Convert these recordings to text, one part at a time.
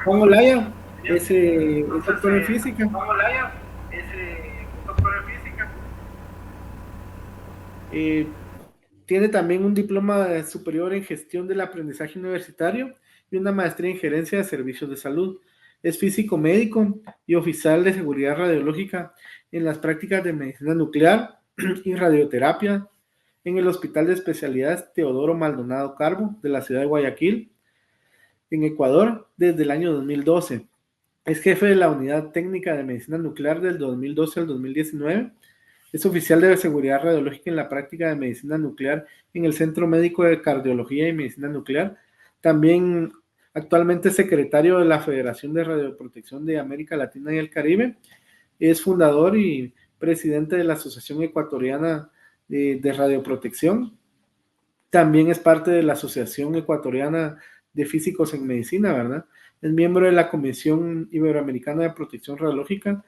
Juan Olaya es doctor en física. Juan Olaya es un doctor en física. Eh, Tiene también un diploma superior en gestión del aprendizaje universitario y una maestría en gerencia de servicios de salud. Es físico médico y oficial de seguridad radiológica en las prácticas de medicina nuclear y radioterapia en el Hospital de Especialidades Teodoro Maldonado Carbo de la ciudad de Guayaquil, en Ecuador, desde el año 2012. Es jefe de la Unidad Técnica de Medicina Nuclear del 2012 al 2019. Es oficial de seguridad radiológica en la práctica de medicina nuclear en el Centro Médico de Cardiología y Medicina Nuclear. También actualmente es secretario de la Federación de Radioprotección de América Latina y el Caribe. Es fundador y presidente de la Asociación Ecuatoriana de Radioprotección. También es parte de la Asociación Ecuatoriana de Físicos en Medicina, ¿verdad? Es miembro de la Comisión Iberoamericana de Protección Radiológica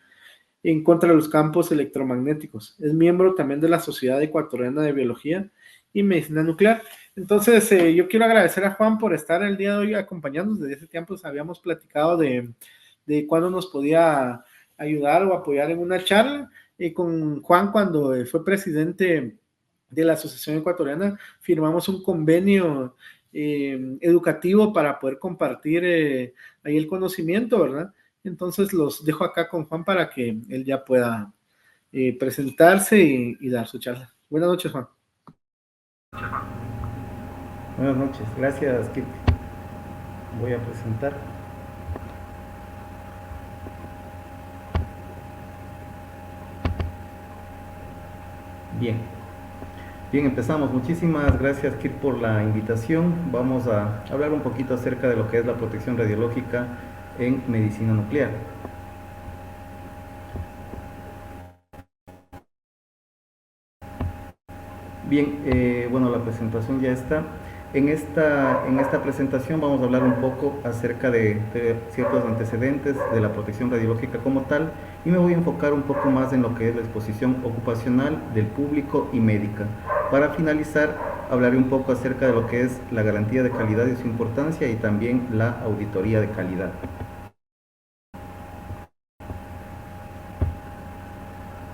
en contra de los campos electromagnéticos. Es miembro también de la Sociedad Ecuatoriana de Biología y Medicina Nuclear. Entonces, yo quiero agradecer a Juan por estar el día de hoy acompañándonos. Desde ese tiempo habíamos platicado de cuándo nos podía ayudar o apoyar en una charla. Con Juan, cuando fue presidente de la Asociación Ecuatoriana, firmamos un convenio educativo para poder compartir ahí el conocimiento, ¿verdad? Entonces los dejo acá con Juan para que él ya pueda presentarse y dar su charla. Buenas noches, Juan. Buenas noches, gracias Kit. Voy a presentar. Bien, bien, empezamos. Muchísimas gracias Kit por la invitación. Vamos a hablar un poquito acerca de lo que es la protección radiológica en medicina nuclear. Bien, bueno, la presentación ya está. En esta presentación vamos a hablar un poco acerca de ciertos antecedentes de la protección radiológica como tal y me voy a enfocar un poco más en lo que es la exposición ocupacional del público y médica. Para finalizar, hablaré un poco acerca de lo que es la garantía de calidad y su importancia y también la auditoría de calidad.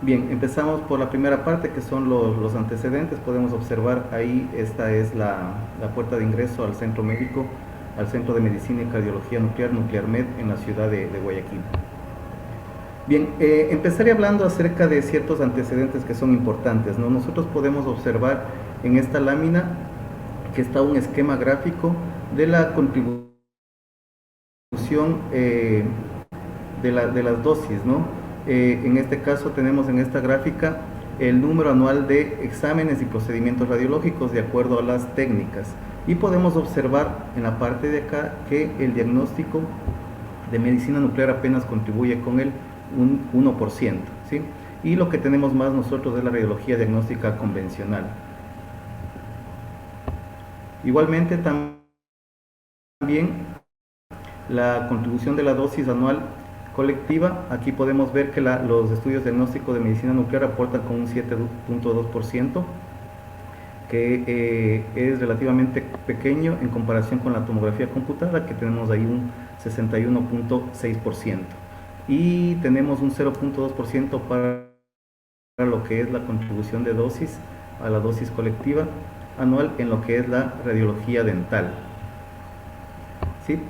Bien, empezamos por la primera parte que son los antecedentes. Podemos observar ahí, esta es la puerta de ingreso al centro médico, al Centro de Medicina y Cardiología Nuclear, NuclearMed, en la ciudad de Guayaquil. Bien, empezaré hablando acerca de ciertos antecedentes que son importantes, ¿no? Nosotros podemos observar en esta lámina que está un esquema gráfico de la contribución de las dosis, ¿no? En este caso tenemos en esta gráfica el número anual de exámenes y procedimientos radiológicos de acuerdo a las técnicas y podemos observar en la parte de acá que el diagnóstico de medicina nuclear apenas contribuye con el un 1%, ¿sí? Y lo que tenemos más nosotros es la radiología diagnóstica convencional. Igualmente también la contribución de la dosis anual colectiva, aquí podemos ver que los estudios diagnósticos de medicina nuclear aportan con un 7.2%, que es relativamente pequeño en comparación con la tomografía computada, que tenemos ahí un 61.6%. Y tenemos un 0.2% para lo que es la contribución de dosis a la dosis colectiva anual en lo que es la radiología dental. ¿Sí?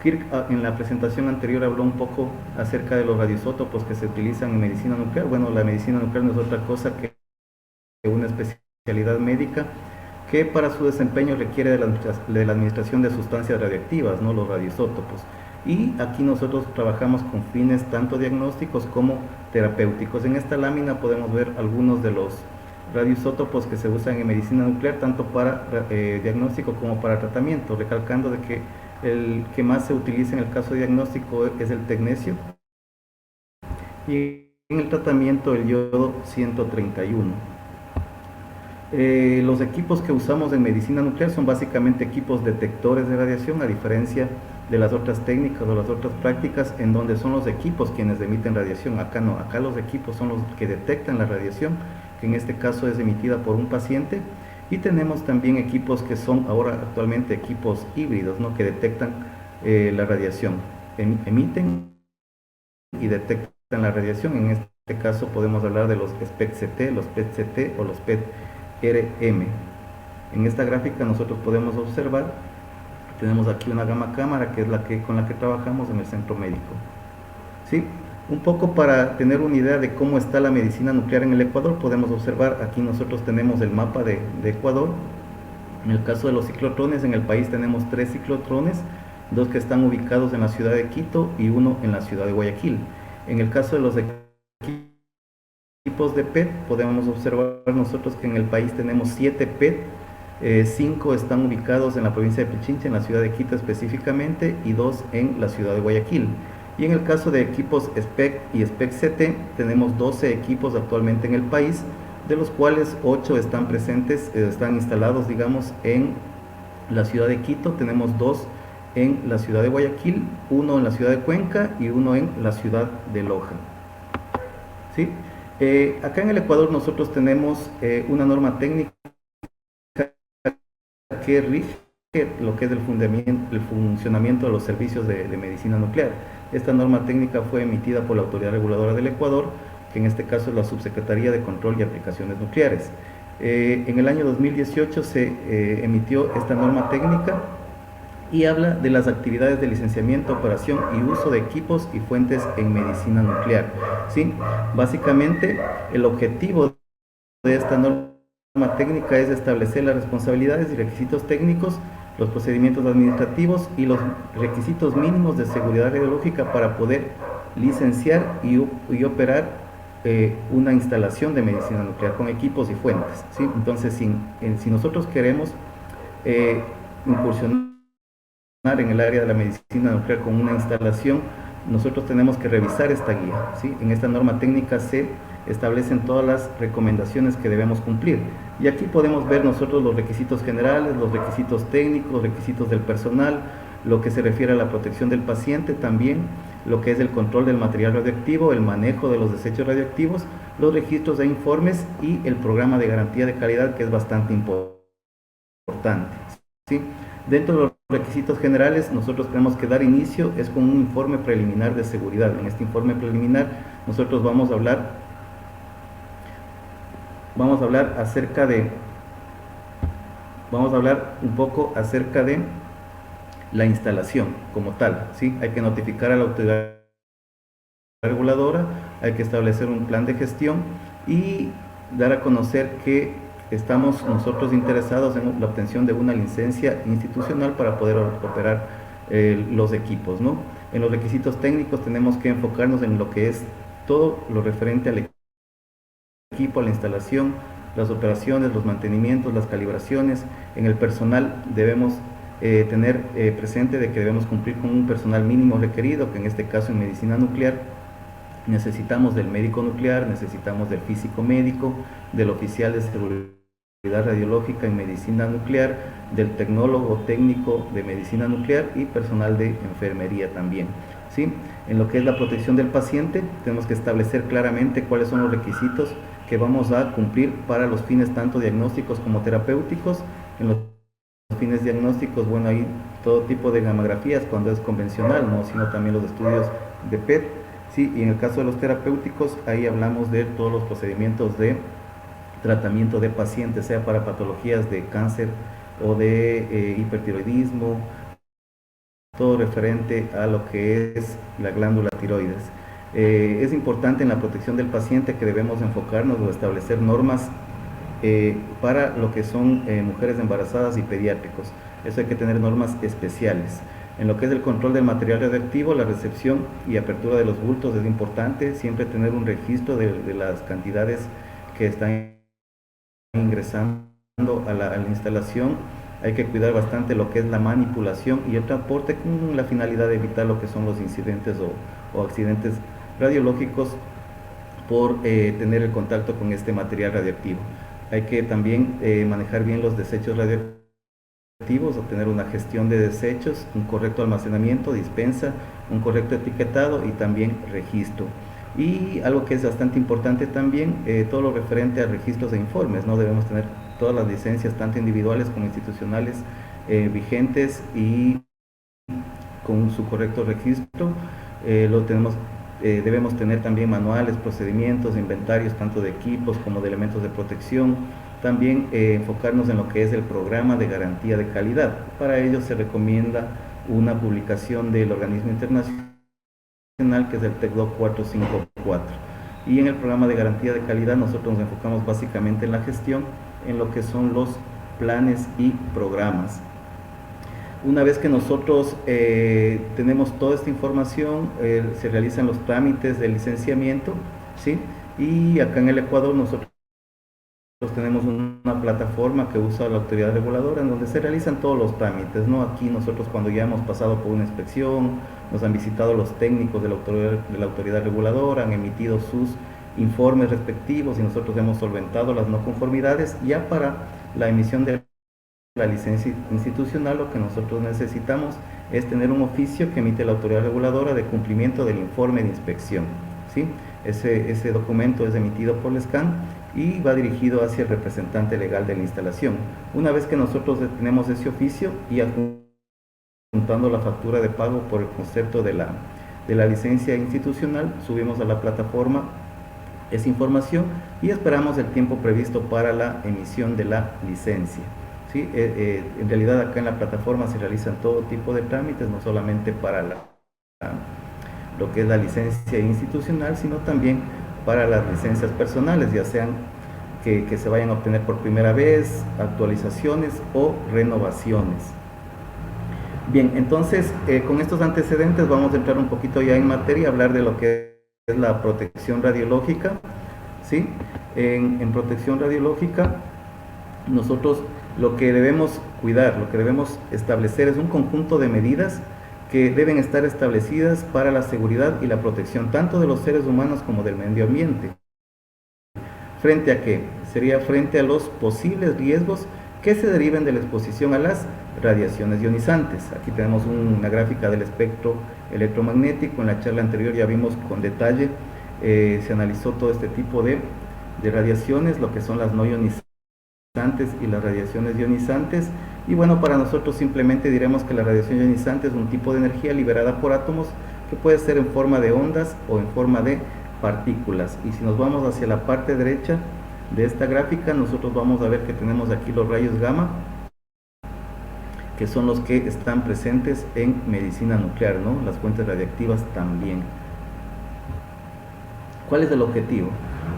Kirk en la presentación anterior habló un poco acerca de los radioisótopos que se utilizan en medicina nuclear. Bueno, la medicina nuclear no es otra cosa que una especialidad médica que para su desempeño requiere de la administración de sustancias radioactivas, ¿no? Los radioisótopos. Y aquí nosotros trabajamos con fines tanto diagnósticos como terapéuticos. En esta lámina podemos ver algunos de los radioisótopos que se usan en medicina nuclear, tanto para diagnóstico como para tratamiento, recalcando de que el que más se utiliza en el caso de diagnóstico es el tecnecio y en el tratamiento el yodo 131. Los equipos que usamos en medicina nuclear son básicamente equipos detectores de radiación, a diferencia de las otras técnicas o las otras prácticas en donde son los equipos quienes emiten radiación. Acá no, acá los equipos son los que detectan la radiación, que en este caso es emitida por un paciente, y tenemos también equipos que son ahora actualmente equipos híbridos, ¿no? Que detectan la radiación. Emiten y detectan la radiación. En este caso podemos hablar de los SPECT-CT, los PET-CT o los PET-RM. En esta gráfica nosotros podemos observar, tenemos aquí una gama cámara que es con la que trabajamos en el centro médico. ¿Sí? Un poco para tener una idea de cómo está la medicina nuclear en el Ecuador, podemos observar, aquí nosotros tenemos el mapa de Ecuador. En el caso de los ciclotrones, en el país tenemos 3 ciclotrones, 2 que están ubicados en la ciudad de Quito y 1 en la ciudad de Guayaquil. En el caso de los equipos de PET, podemos observar nosotros que en el país tenemos 7 PET, 5 están ubicados en la provincia de Pichincha, en la ciudad de Quito específicamente, y 2 en la ciudad de Guayaquil. Y en el caso de equipos SPEC y SPEC-CT, tenemos 12 equipos actualmente en el país, de los cuales 8 están presentes, están instalados, digamos, en la ciudad de Quito. Tenemos 2 en la ciudad de Guayaquil, 1 en la ciudad de Cuenca y 1 en la ciudad de Loja. ¿Sí? Acá en el Ecuador nosotros tenemos una norma técnica que rige lo que es el funcionamiento de los servicios de medicina nuclear. Esta norma técnica fue emitida por la Autoridad Reguladora del Ecuador, que en este caso es la Subsecretaría de Control y Aplicaciones Nucleares. En el año 2018 se emitió esta norma técnica y habla de las actividades de licenciamiento, operación y uso de equipos y fuentes en medicina nuclear. ¿Sí? Básicamente, el objetivo de esta norma técnica es establecer las responsabilidades y requisitos técnicos, los procedimientos administrativos y los requisitos mínimos de seguridad radiológica para poder licenciar y operar una instalación de medicina nuclear con equipos y fuentes. ¿Sí? Entonces, si nosotros queremos incursionar en el área de la medicina nuclear con una instalación, nosotros tenemos que revisar esta guía. ¿Sí? En esta norma técnica se establecen todas las recomendaciones que debemos cumplir. Y aquí podemos ver nosotros los requisitos generales, los requisitos técnicos, los requisitos del personal, lo que se refiere a la protección del paciente también, lo que es el control del material radioactivo, el manejo de los desechos radioactivos, los registros de informes y el programa de garantía de calidad, que es bastante importante. ¿Sí? Dentro de los requisitos generales, nosotros tenemos que dar inicio es con un informe preliminar de seguridad. En este informe preliminar nosotros vamos a hablar un poco acerca de la instalación como tal. ¿Sí? Hay que notificar a la autoridad reguladora, hay que establecer un plan de gestión y dar a conocer que estamos nosotros interesados en la obtención de una licencia institucional para poder operar los equipos, ¿no? En los requisitos técnicos tenemos que enfocarnos en lo que es todo lo referente al equipo, a la instalación, las operaciones, los mantenimientos, las calibraciones. En el personal debemos tener presente de que debemos cumplir con un personal mínimo requerido, que en este caso en medicina nuclear necesitamos del médico nuclear, necesitamos del físico médico, del oficial de seguridad radiológica en medicina nuclear, del tecnólogo técnico de medicina nuclear y personal de enfermería también. ¿Sí? En lo que es la protección del paciente, tenemos que establecer claramente cuáles son los requisitos que vamos a cumplir para los fines tanto diagnósticos como terapéuticos. En los fines diagnósticos, bueno, hay todo tipo de gamografías cuando es convencional, ¿no? Sino también los estudios de PET. Sí, y en el caso de los terapéuticos, ahí hablamos de todos los procedimientos de tratamiento de pacientes, sea para patologías de cáncer o de hipertiroidismo, todo referente a lo que es la glándula tiroides. Es importante en la protección del paciente que debemos enfocarnos o establecer normas para lo que son mujeres embarazadas y pediátricos. Eso hay que tener normas especiales. En lo que es el control del material radioactivo, la recepción y apertura de los bultos es importante, siempre tener un registro de las cantidades que están ingresando a la instalación. Hay que cuidar bastante lo que es la manipulación y el transporte con la finalidad de evitar lo que son los incidentes o accidentes radiológicos por tener el contacto con este material radioactivo. Hay que también manejar bien los desechos radioactivos, obtener una gestión de desechos, un correcto almacenamiento, dispensa, un correcto etiquetado y también registro. Y algo que es bastante importante también, todo lo referente a registros de informes, ¿no? Debemos tener todas las licencias, tanto individuales como institucionales, vigentes y con su correcto registro. Debemos tener también manuales, procedimientos, inventarios tanto de equipos como de elementos de protección. También enfocarnos en lo que es el programa de garantía de calidad. Para ello se recomienda una publicación del organismo internacional que es el TECDOC 454. Y en el programa de garantía de calidad nosotros nos enfocamos básicamente en la gestión, en lo que son los planes y programas. Una vez que nosotros tenemos toda esta información, se realizan los trámites de licenciamiento, ¿sí? Y acá en el Ecuador nosotros tenemos una plataforma que usa la autoridad reguladora en donde se realizan todos los trámites, ¿no? Aquí nosotros cuando ya hemos pasado por una inspección, nos han visitado los técnicos de la autoridad reguladora, han emitido sus informes respectivos y nosotros hemos solventado las no conformidades. Ya para la emisión de la licencia institucional lo que nosotros necesitamos es tener un oficio que emite la autoridad reguladora de cumplimiento del informe de inspección, ¿sí? Ese documento es emitido por la SCAN y va dirigido hacia el representante legal de la instalación. Una vez que nosotros tenemos ese oficio y adjuntando la factura de pago por el concepto de la licencia institucional, subimos a la plataforma esa información y esperamos el tiempo previsto para la emisión de la licencia. ¿Sí? En realidad acá en la plataforma se realizan todo tipo de trámites, no solamente para lo que es la licencia institucional, sino también para las licencias personales, ya sean que se vayan a obtener por primera vez, actualizaciones o renovaciones. Bien, entonces con estos antecedentes vamos a entrar un poquito ya en materia, hablar de lo que es la protección radiológica, ¿sí? En protección radiológica nosotros lo que debemos cuidar, lo que debemos establecer es un conjunto de medidas que deben estar establecidas para la seguridad y la protección tanto de los seres humanos como del medio ambiente. ¿Frente a qué? Sería frente a los posibles riesgos que se deriven de la exposición a las radiaciones ionizantes. Aquí tenemos una gráfica del espectro electromagnético. En la charla anterior ya vimos con detalle, se analizó todo este tipo de radiaciones, lo que son las no ionizantes y las radiaciones ionizantes. Y bueno, para nosotros simplemente diremos que la radiación ionizante es un tipo de energía liberada por átomos que puede ser en forma de ondas o en forma de partículas. Y si nos vamos hacia la parte derecha de esta gráfica, nosotros vamos a ver que tenemos aquí los rayos gamma, que son los que están presentes en medicina nuclear, ¿no? Las fuentes radiactivas también. ¿Cuál es el objetivo?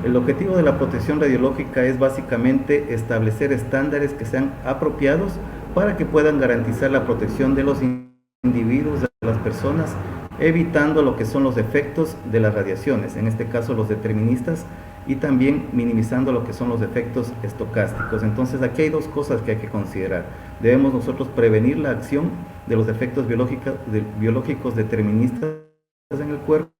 El objetivo de la protección radiológica es básicamente establecer estándares que sean apropiados para que puedan garantizar la protección de los individuos, de las personas, evitando lo que son los efectos de las radiaciones, en este caso los deterministas, y también minimizando lo que son los efectos estocásticos. Entonces aquí hay dos cosas que hay que considerar. Debemos nosotros prevenir la acción de los efectos biológicos deterministas en el cuerpo,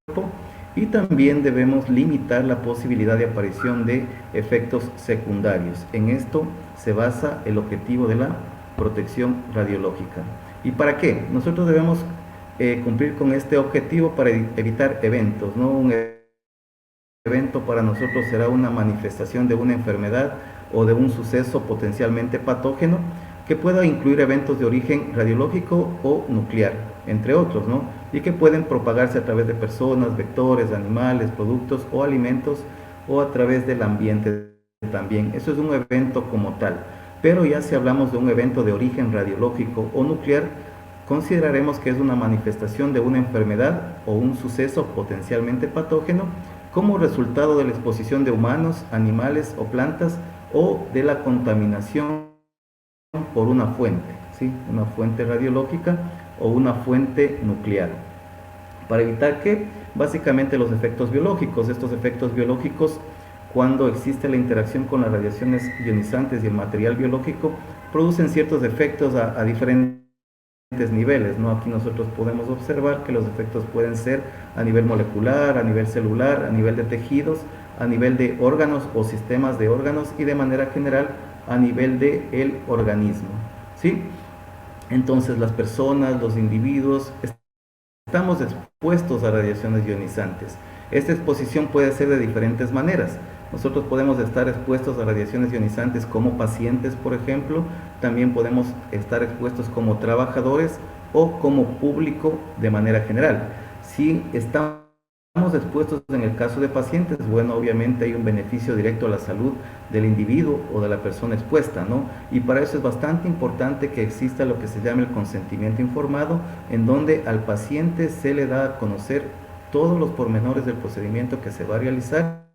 y también debemos limitar la posibilidad de aparición de efectos secundarios. En esto se basa el objetivo de la protección radiológica. ¿Y para qué? Nosotros debemos cumplir con este objetivo para evitar eventos, ¿no? Un evento para nosotros será una manifestación de una enfermedad o de un suceso potencialmente patógeno que pueda incluir eventos de origen radiológico o nuclear, entre otros, ¿no? Y que pueden propagarse a través de personas, vectores, animales, productos o alimentos, o a través del ambiente también. Eso es un evento como tal. Pero ya si hablamos de un evento de origen radiológico o nuclear, consideraremos que es una manifestación de una enfermedad o un suceso potencialmente patógeno como resultado de la exposición de humanos, animales o plantas, o de la contaminación por una fuente, ¿sí? Una fuente radiológica o una fuente nuclear. Para evitar que básicamente los efectos biológicos, estos efectos biológicos, cuando existe la interacción con las radiaciones ionizantes y el material biológico, producen ciertos efectos a diferentes niveles, ¿no? Aquí nosotros podemos observar que los efectos pueden ser a nivel molecular, a nivel celular, a nivel de tejidos, a nivel de órganos o sistemas de órganos, y de manera general a nivel del organismo, ¿sí? Entonces las personas, los individuos, estamos expuestos a radiaciones ionizantes. Esta exposición puede ser de diferentes maneras. Nosotros podemos estar expuestos a radiaciones ionizantes como pacientes, por ejemplo. También podemos estar expuestos como trabajadores o como público de manera general. Si estamos expuestos en el caso de pacientes, bueno, obviamente hay un beneficio directo a la salud del individuo o de la persona expuesta, ¿no? Y para eso es bastante importante que exista lo que se llama el consentimiento informado, en donde al paciente se le da a conocer todos los pormenores del procedimiento que se va a realizar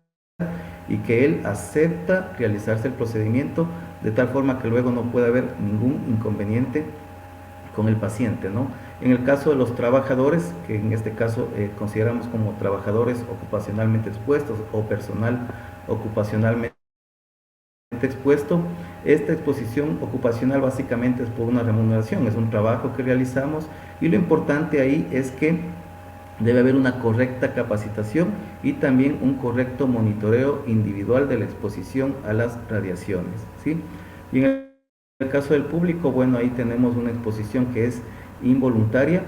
y que él acepta realizarse el procedimiento de tal forma que luego no pueda haber ningún inconveniente con el paciente, ¿no? En el caso de los trabajadores, que en este caso consideramos como trabajadores ocupacionalmente expuestos o personal ocupacionalmente expuesto, esta exposición ocupacional básicamente es por una remuneración, es un trabajo que realizamos y lo importante ahí es que debe haber una correcta capacitación y también un correcto monitoreo individual de la exposición a las radiaciones, ¿sí? Y en el caso del público, bueno, ahí tenemos una exposición que es involuntaria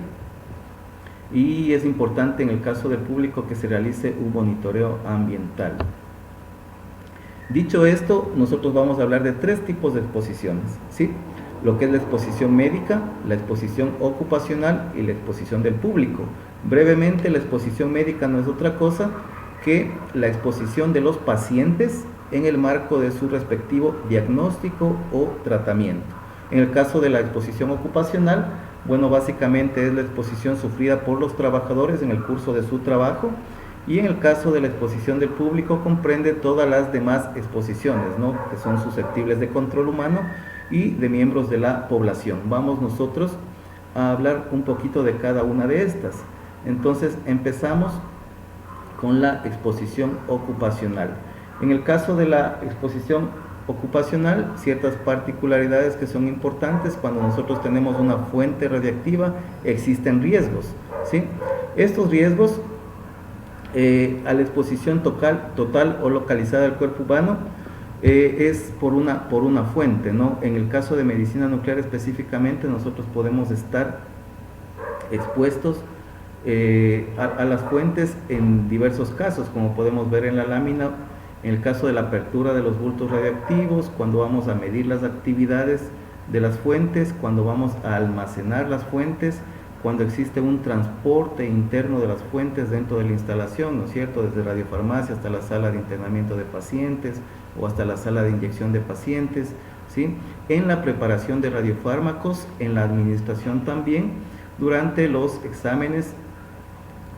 y es importante en el caso del público que se realice un monitoreo ambiental. Dicho esto, nosotros vamos a hablar de 3 tipos de exposiciones, ¿sí? Lo que es la exposición médica, la exposición ocupacional y la exposición del público. Brevemente, la exposición médica no es otra cosa que la exposición de los pacientes en el marco de su respectivo diagnóstico o tratamiento. En el caso de la exposición ocupacional, bueno, básicamente es la exposición sufrida por los trabajadores en el curso de su trabajo, y en el caso de la exposición del público comprende todas las demás exposiciones, ¿no?, que son susceptibles de control humano y de miembros de la población. Vamos nosotros a hablar un poquito de cada una de estas. Entonces empezamos con la exposición ocupacional. En el caso de la exposición ocupacional, ciertas particularidades que son importantes: cuando nosotros tenemos una fuente radiactiva, existen riesgos, ¿sí? Estos riesgos a la exposición total o localizada del cuerpo humano es por una fuente, ¿no? En el caso de medicina nuclear específicamente, nosotros podemos estar expuestos a las fuentes en diversos casos, como podemos ver en la lámina. En el caso de la apertura de los bultos radioactivos, cuando vamos a medir las actividades de las fuentes, cuando vamos a almacenar las fuentes, cuando existe un transporte interno de las fuentes dentro de la instalación, ¿no es cierto?, desde radiofarmacia hasta la sala de internamiento de pacientes o hasta la sala de inyección de pacientes, ¿sí? En la preparación de radiofármacos, en la administración también, durante los exámenes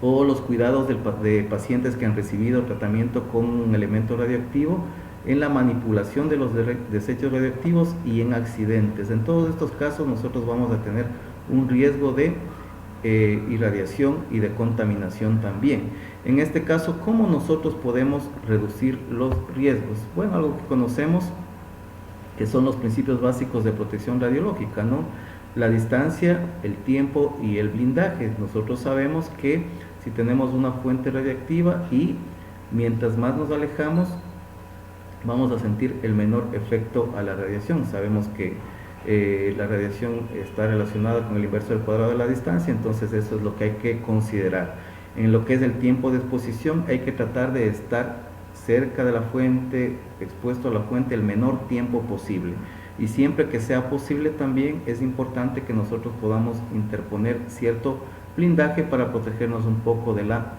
o los cuidados de pacientes que han recibido tratamiento con un elemento radioactivo, en la manipulación de los desechos radioactivos y en accidentes. En todos estos casos nosotros vamos a tener un riesgo de irradiación y de contaminación también. En este caso, ¿cómo nosotros podemos reducir los riesgos? Bueno, algo que conocemos, que son los principios básicos de protección radiológica, ¿no? La distancia, el tiempo y el blindaje. Nosotros sabemos que si tenemos una fuente radiactiva y mientras más nos alejamos, vamos a sentir el menor efecto a la radiación. Sabemos que la radiación está relacionada con el inverso del cuadrado de la distancia, entonces eso es lo que hay que considerar. En lo que es el tiempo de exposición, hay que tratar de estar cerca de la fuente, expuesto a la fuente el menor tiempo posible. Y siempre que sea posible también es importante que nosotros podamos interponer cierto blindaje para protegernos un poco de la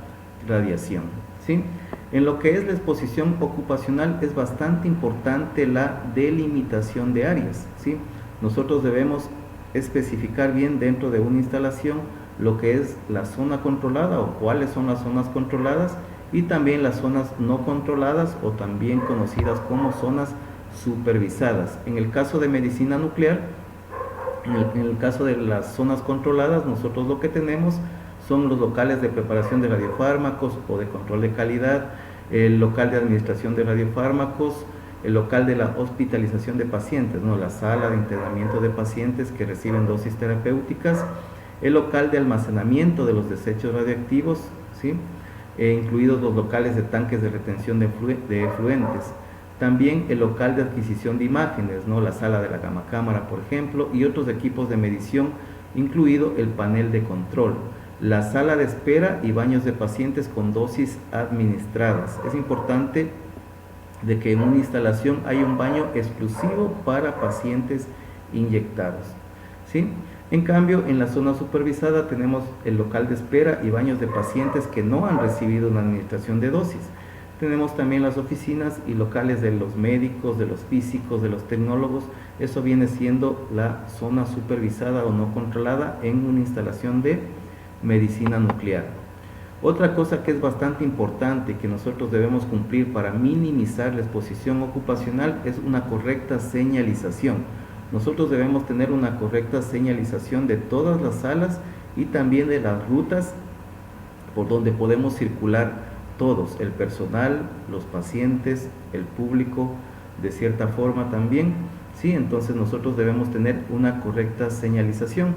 radiación, ¿sí? En lo que es la exposición ocupacional es bastante importante la delimitación de áreas, ¿sí? Nosotros debemos especificar bien dentro de una instalación lo que es la zona controlada o cuáles son las zonas controladas, y también las zonas no controladas o también conocidas como zonas supervisadas. En el caso de medicina nuclear, en el caso de las zonas controladas, nosotros lo que tenemos son los locales de preparación de radiofármacos o de control de calidad, el local de administración de radiofármacos, el local de la hospitalización de pacientes, ¿no?, la sala de internamiento de pacientes que reciben dosis terapéuticas, el local de almacenamiento de los desechos radioactivos, ¿sí?, incluidos los locales de tanques de retención de efluentes. También el local de adquisición de imágenes, ¿no?, la sala de la gamma cámara, por ejemplo, y otros equipos de medición, incluido el panel de control, la sala de espera y baños de pacientes con dosis administradas. Es importante de que en una instalación hay un baño exclusivo para pacientes inyectados, ¿sí? En cambio, en la zona supervisada tenemos el local de espera y baños de pacientes que no han recibido una administración de dosis. Tenemos también las oficinas y locales de los médicos, de los físicos, de los tecnólogos. Eso viene siendo la zona supervisada o no controlada en una instalación de medicina nuclear. Otra cosa que es bastante importante y que nosotros debemos cumplir para minimizar la exposición ocupacional es una correcta señalización. Nosotros debemos tener una correcta señalización de todas las salas y también de las rutas por donde podemos circular todos, el personal, los pacientes, el público, de cierta forma también, ¿sí? Entonces nosotros debemos tener una correcta señalización,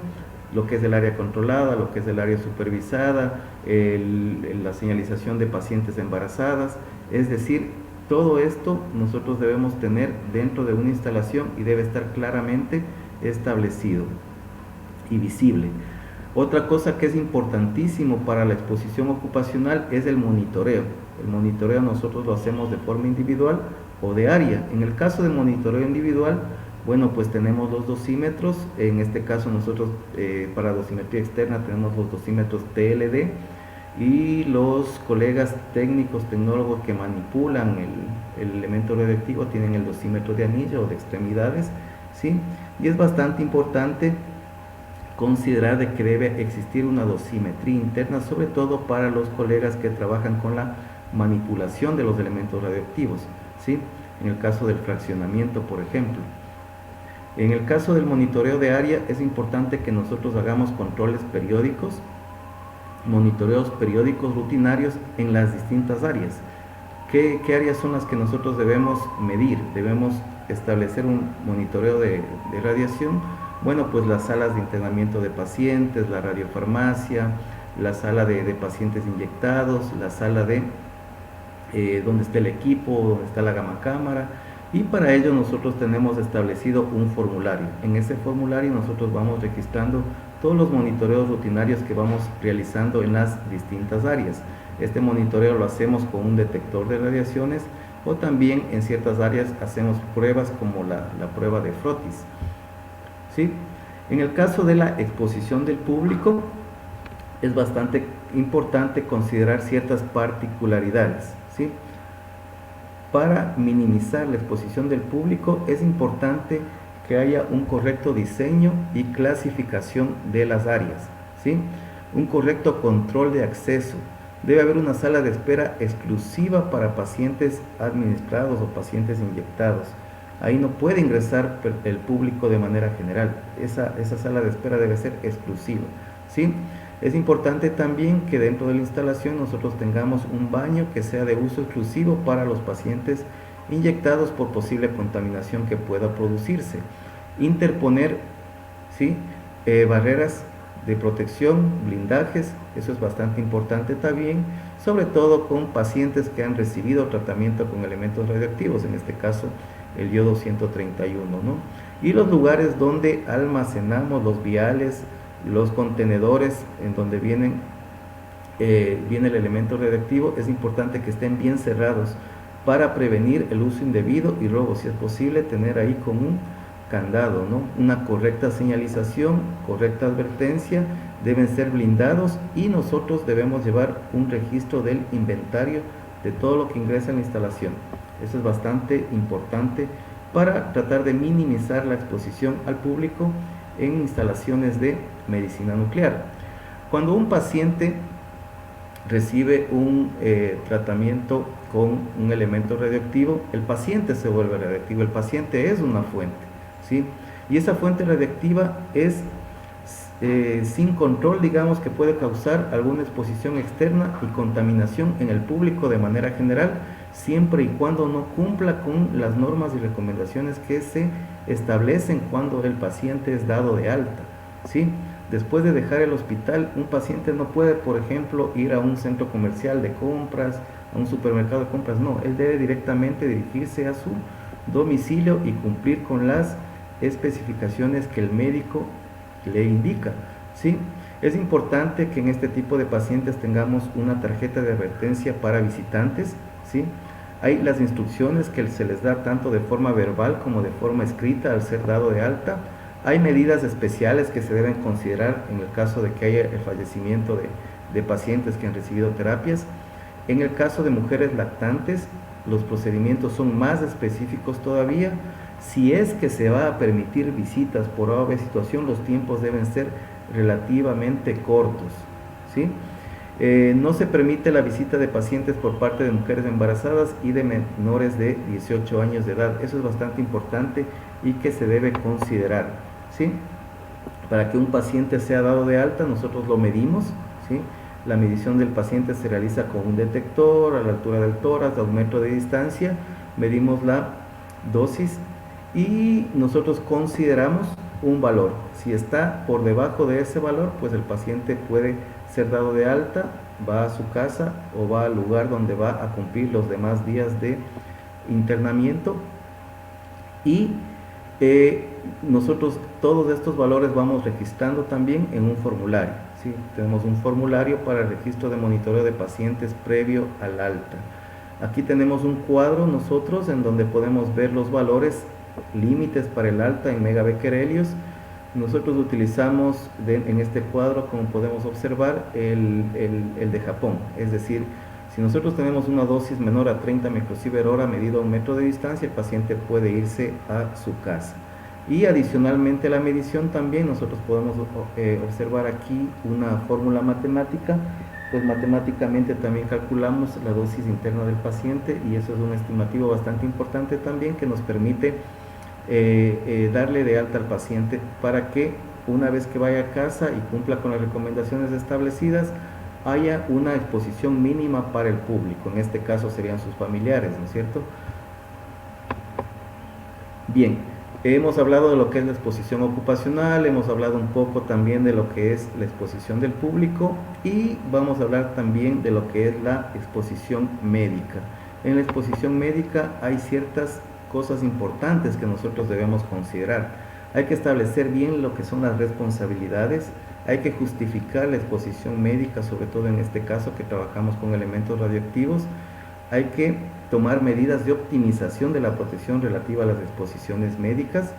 lo que es el área controlada, lo que es el área supervisada, la señalización de pacientes embarazadas, es decir, todo esto nosotros debemos tener dentro de una instalación y debe estar claramente establecido y visible. Otra cosa que es importantísimo para la exposición ocupacional es el monitoreo. El monitoreo nosotros lo hacemos de forma individual o de área. En el caso de monitoreo individual, bueno, pues tenemos los dosímetros. En este caso nosotros para dosimetría externa tenemos los dosímetros TLD y los colegas técnicos, tecnólogos que manipulan el elemento radioactivo tienen el dosímetro de anillo o de extremidades, ¿sí? Y es bastante importante considerar de que debe existir una dosimetría interna, sobre todo para los colegas que trabajan con la manipulación de los elementos radioactivos, ¿sí? En el caso del fraccionamiento, por ejemplo. En el caso del monitoreo de área, es importante que nosotros hagamos controles periódicos, monitoreos periódicos rutinarios en las distintas áreas. ¿Qué áreas son las que nosotros debemos medir? Debemos establecer un monitoreo de radiación. Bueno, pues las salas de internamiento de pacientes, la radiofarmacia, la sala de pacientes inyectados, la sala de donde está el equipo, donde está la gamma cámara, y para ello nosotros tenemos establecido un formulario. En ese formulario nosotros vamos registrando todos los monitoreos rutinarios que vamos realizando en las distintas áreas. Este monitoreo lo hacemos con un detector de radiaciones o también en ciertas áreas hacemos pruebas como la prueba de frotis, ¿sí? En el caso de la exposición del público es bastante importante considerar ciertas particularidades, ¿sí? Para minimizar la exposición del público es importante que haya un correcto diseño y clasificación de las áreas, ¿sí? Un correcto control de acceso. Debe haber una sala de espera exclusiva para pacientes administrados o pacientes inyectados. Ahí no puede ingresar el público de manera general. Esa sala de espera debe ser exclusiva, ¿sí? Es importante también que dentro de la instalación nosotros tengamos un baño que sea de uso exclusivo para los pacientes inyectados por posible contaminación que pueda producirse. Interponer, ¿sí? Barreras de protección, blindajes, eso es bastante importante también, sobre todo con pacientes que han recibido tratamiento con elementos radioactivos, en este caso el yodo 131, ¿no? Y los lugares donde almacenamos los viales, los contenedores en donde viene el elemento radioactivo, es importante que estén bien cerrados para prevenir el uso indebido y robo. Si es posible, tener ahí como un candado, ¿no? Una correcta señalización, correcta advertencia, deben ser blindados y nosotros debemos llevar un registro del inventario de todo lo que ingresa en la instalación. Eso es bastante importante para tratar de minimizar la exposición al público en instalaciones de medicina nuclear. Cuando un paciente recibe un tratamiento con un elemento radioactivo, el paciente se vuelve radioactivo, el paciente es una fuente, ¿sí? Y esa fuente radioactiva es sin control, digamos, que puede causar alguna exposición externa y contaminación en el público de manera general, siempre y cuando no cumpla con las normas y recomendaciones que se establecen cuando el paciente es dado de alta, ¿sí? Después de dejar el hospital, un paciente no puede, por ejemplo, ir a un centro comercial de compras, a un supermercado de compras, no, él debe directamente dirigirse a su domicilio y cumplir con las especificaciones que el médico le indica, ¿sí? Es importante que en este tipo de pacientes tengamos una tarjeta de advertencia para visitantes, ¿sí? Hay las instrucciones que se les da tanto de forma verbal como de forma escrita al ser dado de alta. Hay medidas especiales que se deben considerar en el caso de que haya el fallecimiento de pacientes que han recibido terapias. En el caso de mujeres lactantes, los procedimientos son más específicos todavía. Si es que se va a permitir visitas por obvia situación, los tiempos deben ser relativamente cortos, ¿sí? No se permite la visita de pacientes por parte de mujeres embarazadas y de menores de 18 años de edad. Eso es bastante importante y que se debe considerar, ¿sí? Para que un paciente sea dado de alta, nosotros lo medimos, ¿sí? La medición del paciente se realiza con un detector a la altura del tórax, a 1 metro de distancia, medimos la dosis y nosotros consideramos un valor. Si está por debajo de ese valor, pues el paciente puede ser dado de alta, va a su casa o va al lugar donde va a cumplir los demás días de internamiento y nosotros todos estos valores vamos registrando también en un formulario, ¿sí? Tenemos un formulario para el registro de monitoreo de pacientes previo al alta. Aquí tenemos un cuadro nosotros en donde podemos ver los valores límites para el alta en megabecquerelios. Nosotros utilizamos en este cuadro, como podemos observar, el de Japón, es decir, si nosotros tenemos una dosis menor a 30 microsievert/hora medido a 1 metro de distancia, el paciente puede irse a su casa. Y adicionalmente a la medición también nosotros podemos observar aquí una fórmula matemática, pues matemáticamente también calculamos la dosis interna del paciente y eso es un estimativo bastante importante también que nos permite darle de alta al paciente para que una vez que vaya a casa y cumpla con las recomendaciones establecidas, haya una exposición mínima para el público, en este caso serían sus familiares, ¿no es cierto? Bien, hemos hablado de lo que es la exposición ocupacional, hemos hablado un poco también de lo que es la exposición del público y vamos a hablar también de lo que es la exposición médica. En la exposición médica hay ciertas cosas importantes que nosotros debemos considerar. Hay que establecer bien lo que son las responsabilidades, hay que justificar la exposición médica, sobre todo en este caso que trabajamos con elementos radioactivos. Hay que tomar medidas de optimización de la protección relativa a las exposiciones médicas,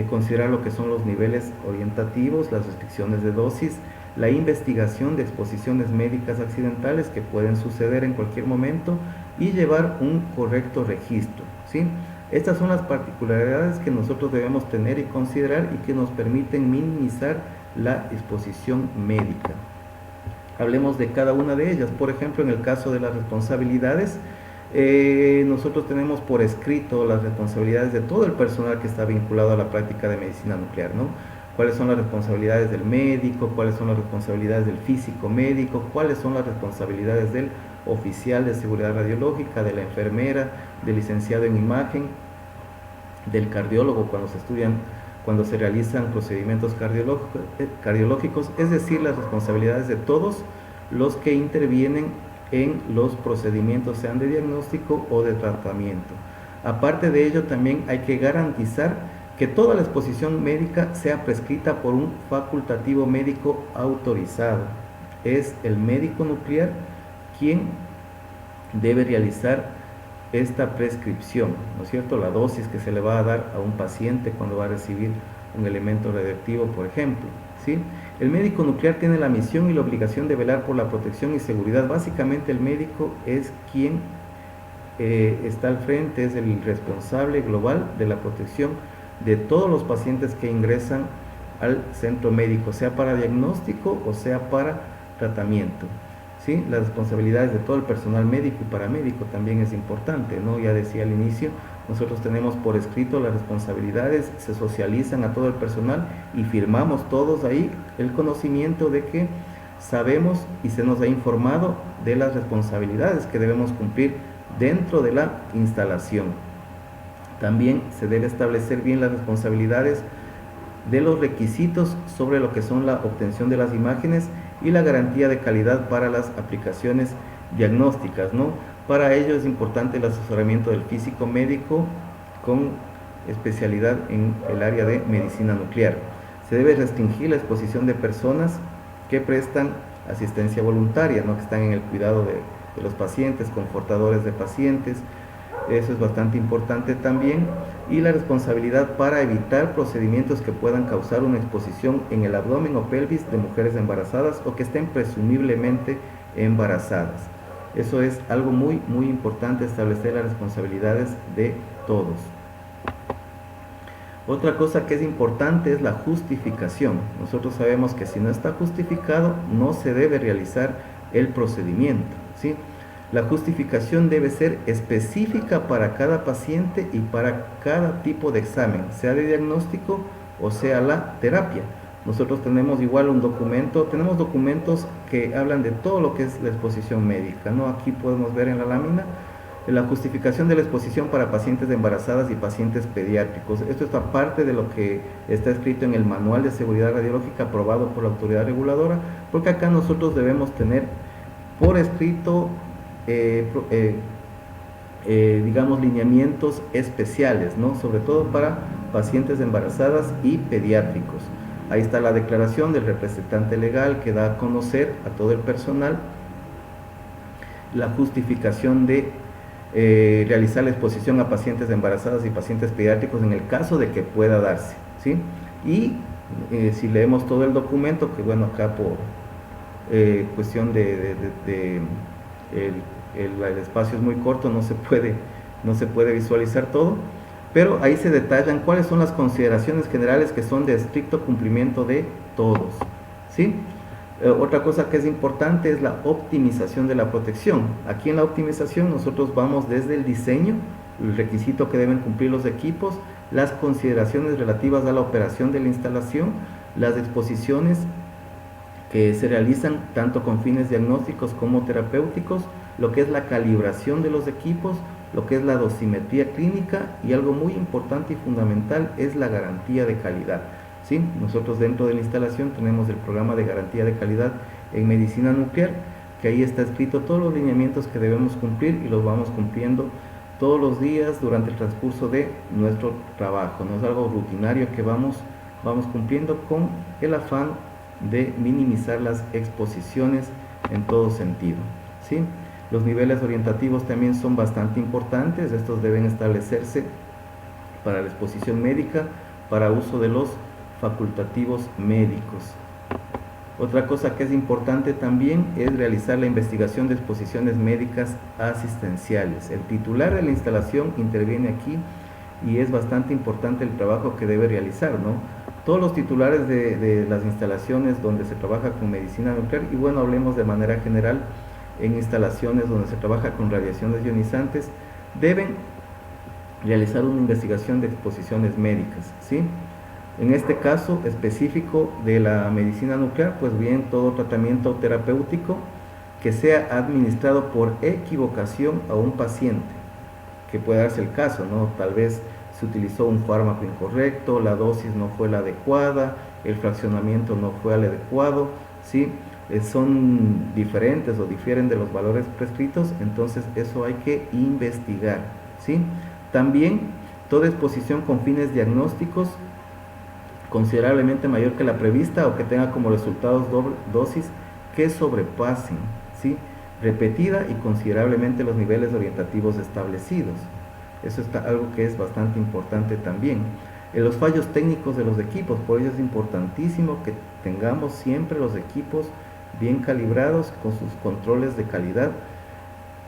considerar lo que son los niveles orientativos, las restricciones de dosis, la investigación de exposiciones médicas accidentales que pueden suceder en cualquier momento y llevar un correcto registro, ¿sí? Estas son las particularidades que nosotros debemos tener y considerar y que nos permiten minimizar la exposición médica. Hablemos de cada una de ellas. Por ejemplo, en el caso de las responsabilidades, nosotros tenemos por escrito las responsabilidades de todo el personal que está vinculado a la práctica de medicina nuclear, ¿no? Cuáles son las responsabilidades del médico, cuáles son las responsabilidades del físico médico, cuáles son las responsabilidades del oficial de seguridad radiológica, de la enfermera, del licenciado en imagen, del cardiólogo cuando se realizan procedimientos cardiológicos, es decir, las responsabilidades de todos los que intervienen en los procedimientos, sean de diagnóstico o de tratamiento. Aparte de ello, también hay que garantizar que toda la exposición médica sea prescrita por un facultativo médico autorizado. Es el médico nuclear quien debe realizar esta prescripción, ¿no es cierto? La dosis que se le va a dar a un paciente cuando va a recibir un elemento radioactivo, por ejemplo, ¿sí? El médico nuclear tiene la misión y la obligación de velar por la protección y seguridad. Básicamente el médico es quien está al frente, es el responsable global de la protección de todos los pacientes que ingresan al centro médico, sea para diagnóstico o sea para tratamiento, ¿sí? Las responsabilidades de todo el personal médico y paramédico también es importante, ¿no? Ya decía al inicio, nosotros tenemos por escrito las responsabilidades, se socializan a todo el personal y firmamos todos ahí el conocimiento de que sabemos y se nos ha informado de las responsabilidades que debemos cumplir dentro de la instalación. También se debe establecer bien las responsabilidades de los requisitos sobre lo que son la obtención de las imágenes y la garantía de calidad para las aplicaciones diagnósticas, ¿no? Para ello es importante el asesoramiento del físico médico con especialidad en el área de medicina nuclear. Se debe restringir la exposición de personas que prestan asistencia voluntaria, ¿no? Que están en el cuidado de los pacientes, confortadores de pacientes. Eso es bastante importante también. y la responsabilidad para evitar procedimientos que puedan causar una exposición en el abdomen o pelvis de mujeres embarazadas o que estén presumiblemente embarazadas. Eso es algo muy importante, establecer las responsabilidades de todos. Otra cosa que es importante es la justificación. Nosotros sabemos que si no está justificado, no se debe realizar el procedimiento, ¿sí? La justificación debe ser específica para cada paciente y para cada tipo de examen, sea de diagnóstico o sea la terapia. Nosotros tenemos igual un documento, tenemos documentos que hablan de todo lo que es la exposición médica, ¿no? Aquí podemos ver en la lámina la justificación de la exposición para pacientes embarazadas y pacientes pediátricos. Esto está parte de lo que está escrito en el Manual de Seguridad Radiológica aprobado por la autoridad reguladora, porque acá nosotros debemos tener por escrito, digamos, lineamientos especiales, ¿no? Sobre todo para pacientes embarazadas y pediátricos. Ahí está la declaración del representante legal que da a conocer a todo el personal la justificación de realizar la exposición a pacientes embarazadas y pacientes pediátricos en el caso de que pueda darse, ¿sí? Y si leemos todo el documento, que bueno, acá por cuestión el espacio es muy corto, no se puede visualizar todo, pero ahí se detallan cuáles son las consideraciones generales que son de estricto cumplimiento de todos, ¿sí? Otra cosa que es importante es la optimización de la protección. Aquí en la optimización nosotros vamos desde el diseño, el requisito que deben cumplir los equipos, las consideraciones relativas a la operación de la instalación, las exposiciones que se realizan tanto con fines diagnósticos como terapéuticos, lo que es la calibración de los equipos, lo que es la dosimetría clínica y algo muy importante y fundamental es la garantía de calidad. ¿Sí? Nosotros dentro de la instalación tenemos el programa de garantía de calidad en medicina nuclear, que ahí está escrito todos los lineamientos que debemos cumplir y los vamos cumpliendo todos los días durante el transcurso de nuestro trabajo. No es algo rutinario que vamos cumpliendo con el afán de minimizar las exposiciones en todo sentido, ¿sí? Los niveles orientativos también son bastante importantes. Estos deben establecerse para la exposición médica, para uso de los facultativos médicos. Otra cosa que es importante también es realizar la investigación de exposiciones médicas asistenciales. El titular de la instalación interviene aquí y es bastante importante el trabajo que debe realizar, ¿no? Todos los titulares de las instalaciones donde se trabaja con medicina nuclear, y bueno, hablemos de manera general, en instalaciones donde se trabaja con radiaciones ionizantes, deben realizar una investigación de exposiciones médicas, ¿sí? En este caso específico de la medicina nuclear, pues bien, todo tratamiento terapéutico que sea administrado por equivocación a un paciente, que puede darse el caso, ¿no? Tal vez se utilizó un fármaco incorrecto, la dosis no fue la adecuada, el fraccionamiento no fue el adecuado, ¿sí? Son diferentes o difieren de los valores prescritos, entonces eso hay que investigar, ¿sí? También toda exposición con fines diagnósticos considerablemente mayor que la prevista o que tenga como resultados dosis que sobrepasen, ¿sí? Repetida y considerablemente los niveles orientativos establecidos. Eso es algo que es bastante importante también. En los fallos técnicos de los equipos, por ello es importantísimo que tengamos siempre los equipos bien calibrados con sus controles de calidad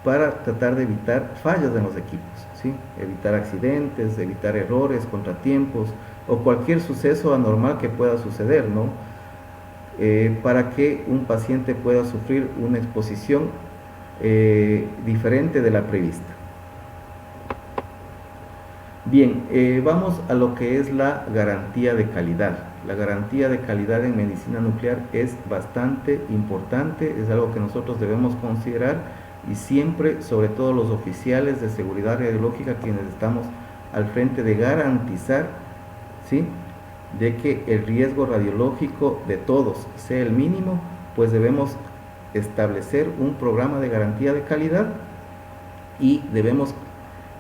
para tratar de evitar fallas en los equipos, ¿sí? Evitar accidentes, evitar errores, contratiempos o cualquier suceso anormal que pueda suceder, ¿no? Para que un paciente pueda sufrir una exposición diferente de la prevista. Bien, vamos a lo que es la garantía de calidad. La garantía de calidad en medicina nuclear es bastante importante, es algo que nosotros debemos considerar y siempre, sobre todo los oficiales de seguridad radiológica, quienes estamos al frente de garantizar, ¿sí?, de que el riesgo radiológico de todos sea el mínimo, pues debemos establecer un programa de garantía de calidad y debemos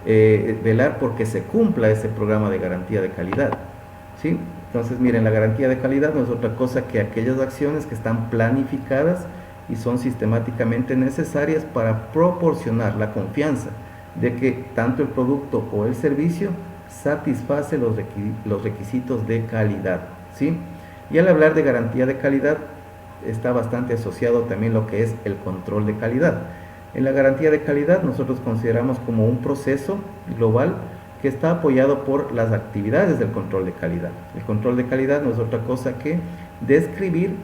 velar porque se cumpla ese programa de garantía de calidad, ¿sí? Entonces, miren, la garantía de calidad no es otra cosa que aquellas acciones que están planificadas y son sistemáticamente necesarias para proporcionar la confianza de que tanto el producto o el servicio satisface los requisitos de calidad, ¿sí? Y al hablar de garantía de calidad, está bastante asociado también lo que es el control de calidad. En la garantía de calidad nosotros consideramos como un proceso global que está apoyado por las actividades del control de calidad. El control de calidad no es otra cosa que describir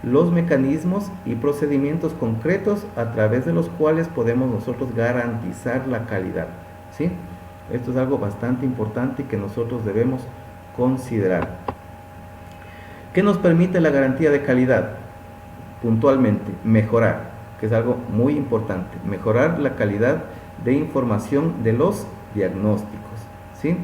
los mecanismos y procedimientos concretos a través de los cuales podemos nosotros garantizar la calidad, ¿sí? Esto es algo bastante importante y que nosotros debemos considerar. ¿Qué nos permite la garantía de calidad? Puntualmente, mejorar, que es algo muy importante, mejorar la calidad de información de los diagnósticos, ¿sí?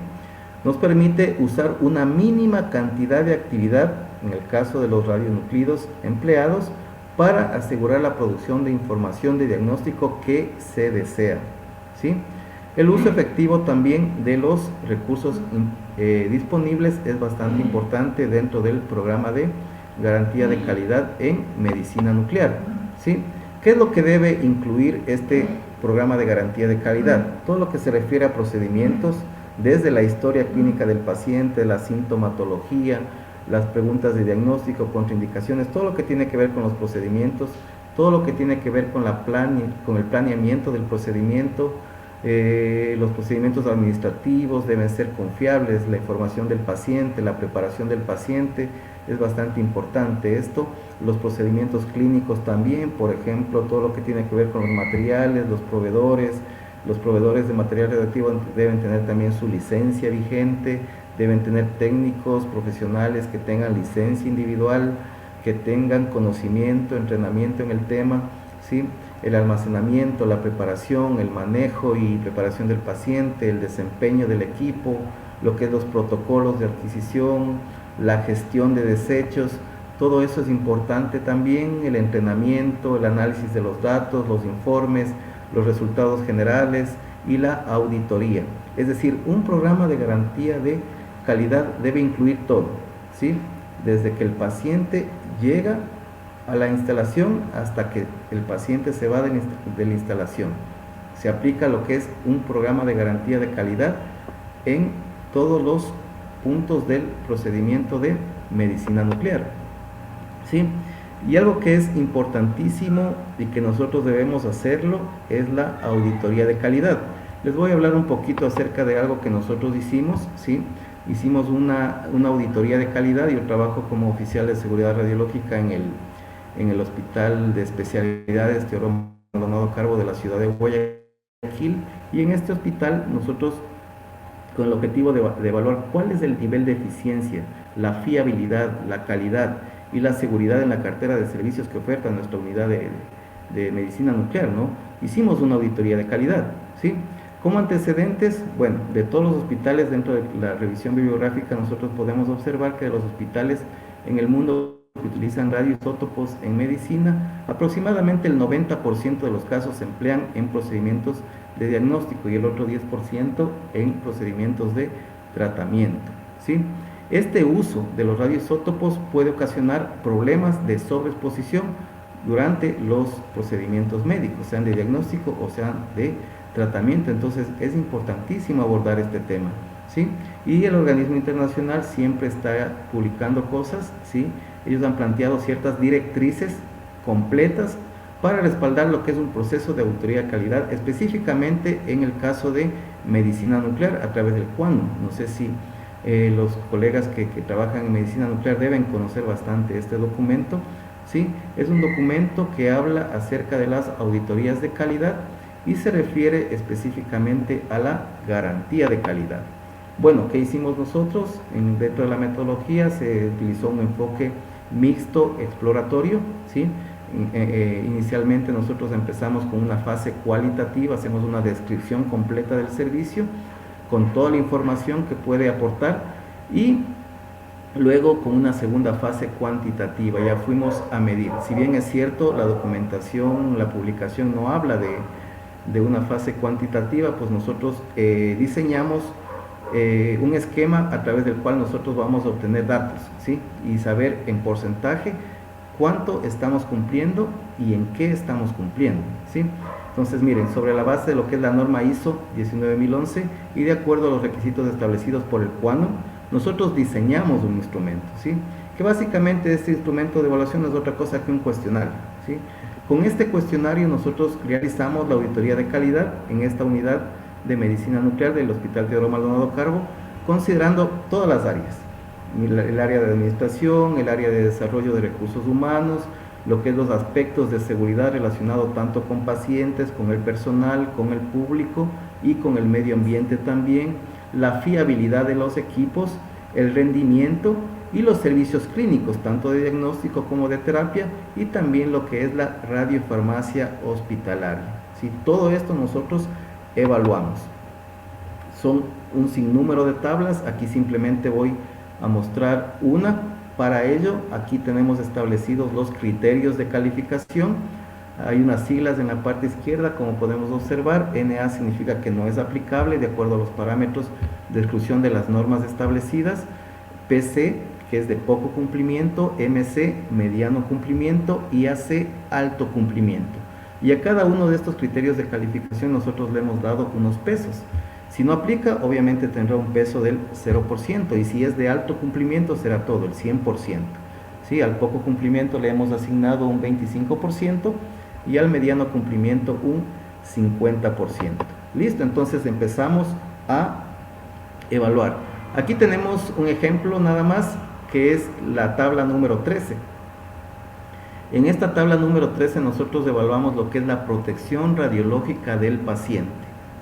Nos permite usar una mínima cantidad de actividad, en el caso de los radionuclidos empleados, para asegurar la producción de información de diagnóstico que se desea, ¿sí? El uso efectivo también de los recursos disponibles es bastante importante dentro del programa de garantía de calidad en medicina nuclear, ¿sí? ¿Qué es lo que debe incluir este programa de garantía de calidad? Todo lo que se refiere a procedimientos, desde la historia clínica del paciente, la sintomatología, las preguntas de diagnóstico, contraindicaciones, todo lo que tiene que ver con los procedimientos, todo lo que tiene que ver con el planeamiento del procedimiento. Los procedimientos administrativos deben ser confiables, la información del paciente, la preparación del paciente, es bastante importante esto. Los procedimientos clínicos también, por ejemplo, todo lo que tiene que ver con los materiales, los proveedores de material radioactivo deben tener también su licencia vigente, deben tener técnicos profesionales que tengan licencia individual, que tengan conocimiento, entrenamiento en el tema, ¿sí? El almacenamiento, la preparación, el manejo y preparación del paciente, el desempeño del equipo, lo que es los protocolos de adquisición, la gestión de desechos, todo eso es importante también, el entrenamiento, el análisis de los datos, los informes, los resultados generales y la auditoría. Es decir, un programa de garantía de calidad debe incluir todo, ¿sí? Desde que el paciente llega a la instalación hasta que el paciente se va de la instalación. Se aplica lo que es un programa de garantía de calidad en todos los puntos del procedimiento de medicina nuclear, ¿sí? Y algo que es importantísimo y que nosotros debemos hacerlo es la auditoría de calidad. Les voy a hablar un poquito acerca de algo que nosotros hicimos, ¿sí? Hicimos una auditoría de calidad. Yo trabajo como oficial de seguridad radiológica en el Hospital de Especialidades Teodoro Maldonado Carbo de la ciudad de Guayaquil, y en este hospital nosotros, con el objetivo de evaluar cuál es el nivel de eficiencia, la fiabilidad, la calidad y la seguridad en la cartera de servicios que oferta nuestra unidad de medicina nuclear, ¿no? Hicimos una auditoría de calidad, ¿sí? Como antecedentes, bueno, de todos los hospitales, dentro de la revisión bibliográfica, nosotros podemos observar que de los hospitales en el mundo que utilizan radioisótopos en medicina, aproximadamente el 90% de los casos se emplean en procedimientos de diagnóstico y el otro 10% en procedimientos de tratamiento, ¿sí? Este uso de los radioisótopos puede ocasionar problemas de sobreexposición durante los procedimientos médicos, sean de diagnóstico o sean de tratamiento. Entonces es importantísimo abordar este tema, ¿sí? Y el organismo internacional siempre está publicando cosas, ¿sí? Ellos han planteado ciertas directrices completas para respaldar lo que es un proceso de auditoría de calidad, específicamente en el caso de medicina nuclear a través del QANU. No sé si los colegas que trabajan en medicina nuclear deben conocer bastante este documento, ¿sí? Es un documento que habla acerca de las auditorías de calidad y se refiere específicamente a la garantía de calidad. Bueno, ¿qué hicimos nosotros? Dentro de la metodología se utilizó un enfoque mixto exploratorio, ¿sí? Inicialmente nosotros empezamos con una fase cualitativa, hacemos una descripción completa del servicio con toda la información que puede aportar, y luego con una segunda fase cuantitativa ya fuimos a medir. Si bien es cierto, la documentación, la publicación no habla de una fase cuantitativa, pues nosotros diseñamos un esquema a través del cual nosotros vamos a obtener datos, ¿sí? Y saber en porcentaje cuánto estamos cumpliendo y en qué estamos cumpliendo, ¿sí? Entonces, miren, sobre la base de lo que es la norma ISO 19011 y de acuerdo a los requisitos establecidos por el CUANO, nosotros diseñamos un instrumento, ¿sí? Que básicamente este instrumento de evaluación no es otra cosa que un cuestionario, ¿sí? Con este cuestionario nosotros realizamos la auditoría de calidad en esta unidad de medicina nuclear del Hospital Teodoro Maldonado Carbo, considerando todas las áreas, el área de administración, el área de desarrollo de recursos humanos, lo que es los aspectos de seguridad relacionados tanto con pacientes, con el personal, con el público y con el medio ambiente también, la fiabilidad de los equipos, el rendimiento y los servicios clínicos, tanto de diagnóstico como de terapia, y también lo que es la radiofarmacia hospitalaria. ¿Sí? Todo esto nosotros evaluamos. Son un sinnúmero de tablas, aquí simplemente voy a mostrar una. Para ello, aquí tenemos establecidos los criterios de calificación. Hay unas siglas en la parte izquierda, como podemos observar. NA significa que no es aplicable de acuerdo a los parámetros de exclusión de las normas establecidas. PC, que es de poco cumplimiento. MC, mediano cumplimiento. y AC, alto cumplimiento. Y a cada uno de estos criterios de calificación nosotros le hemos dado unos pesos. Si no aplica, obviamente tendrá un peso del 0%, y si es de alto cumplimiento será todo, el 100%. ¿Sí? Al poco cumplimiento le hemos asignado un 25% y al mediano cumplimiento un 50%. Listo, entonces empezamos a evaluar. Aquí tenemos un ejemplo nada más, que es la tabla número 13. En esta tabla número 13 nosotros evaluamos lo que es la protección radiológica del paciente,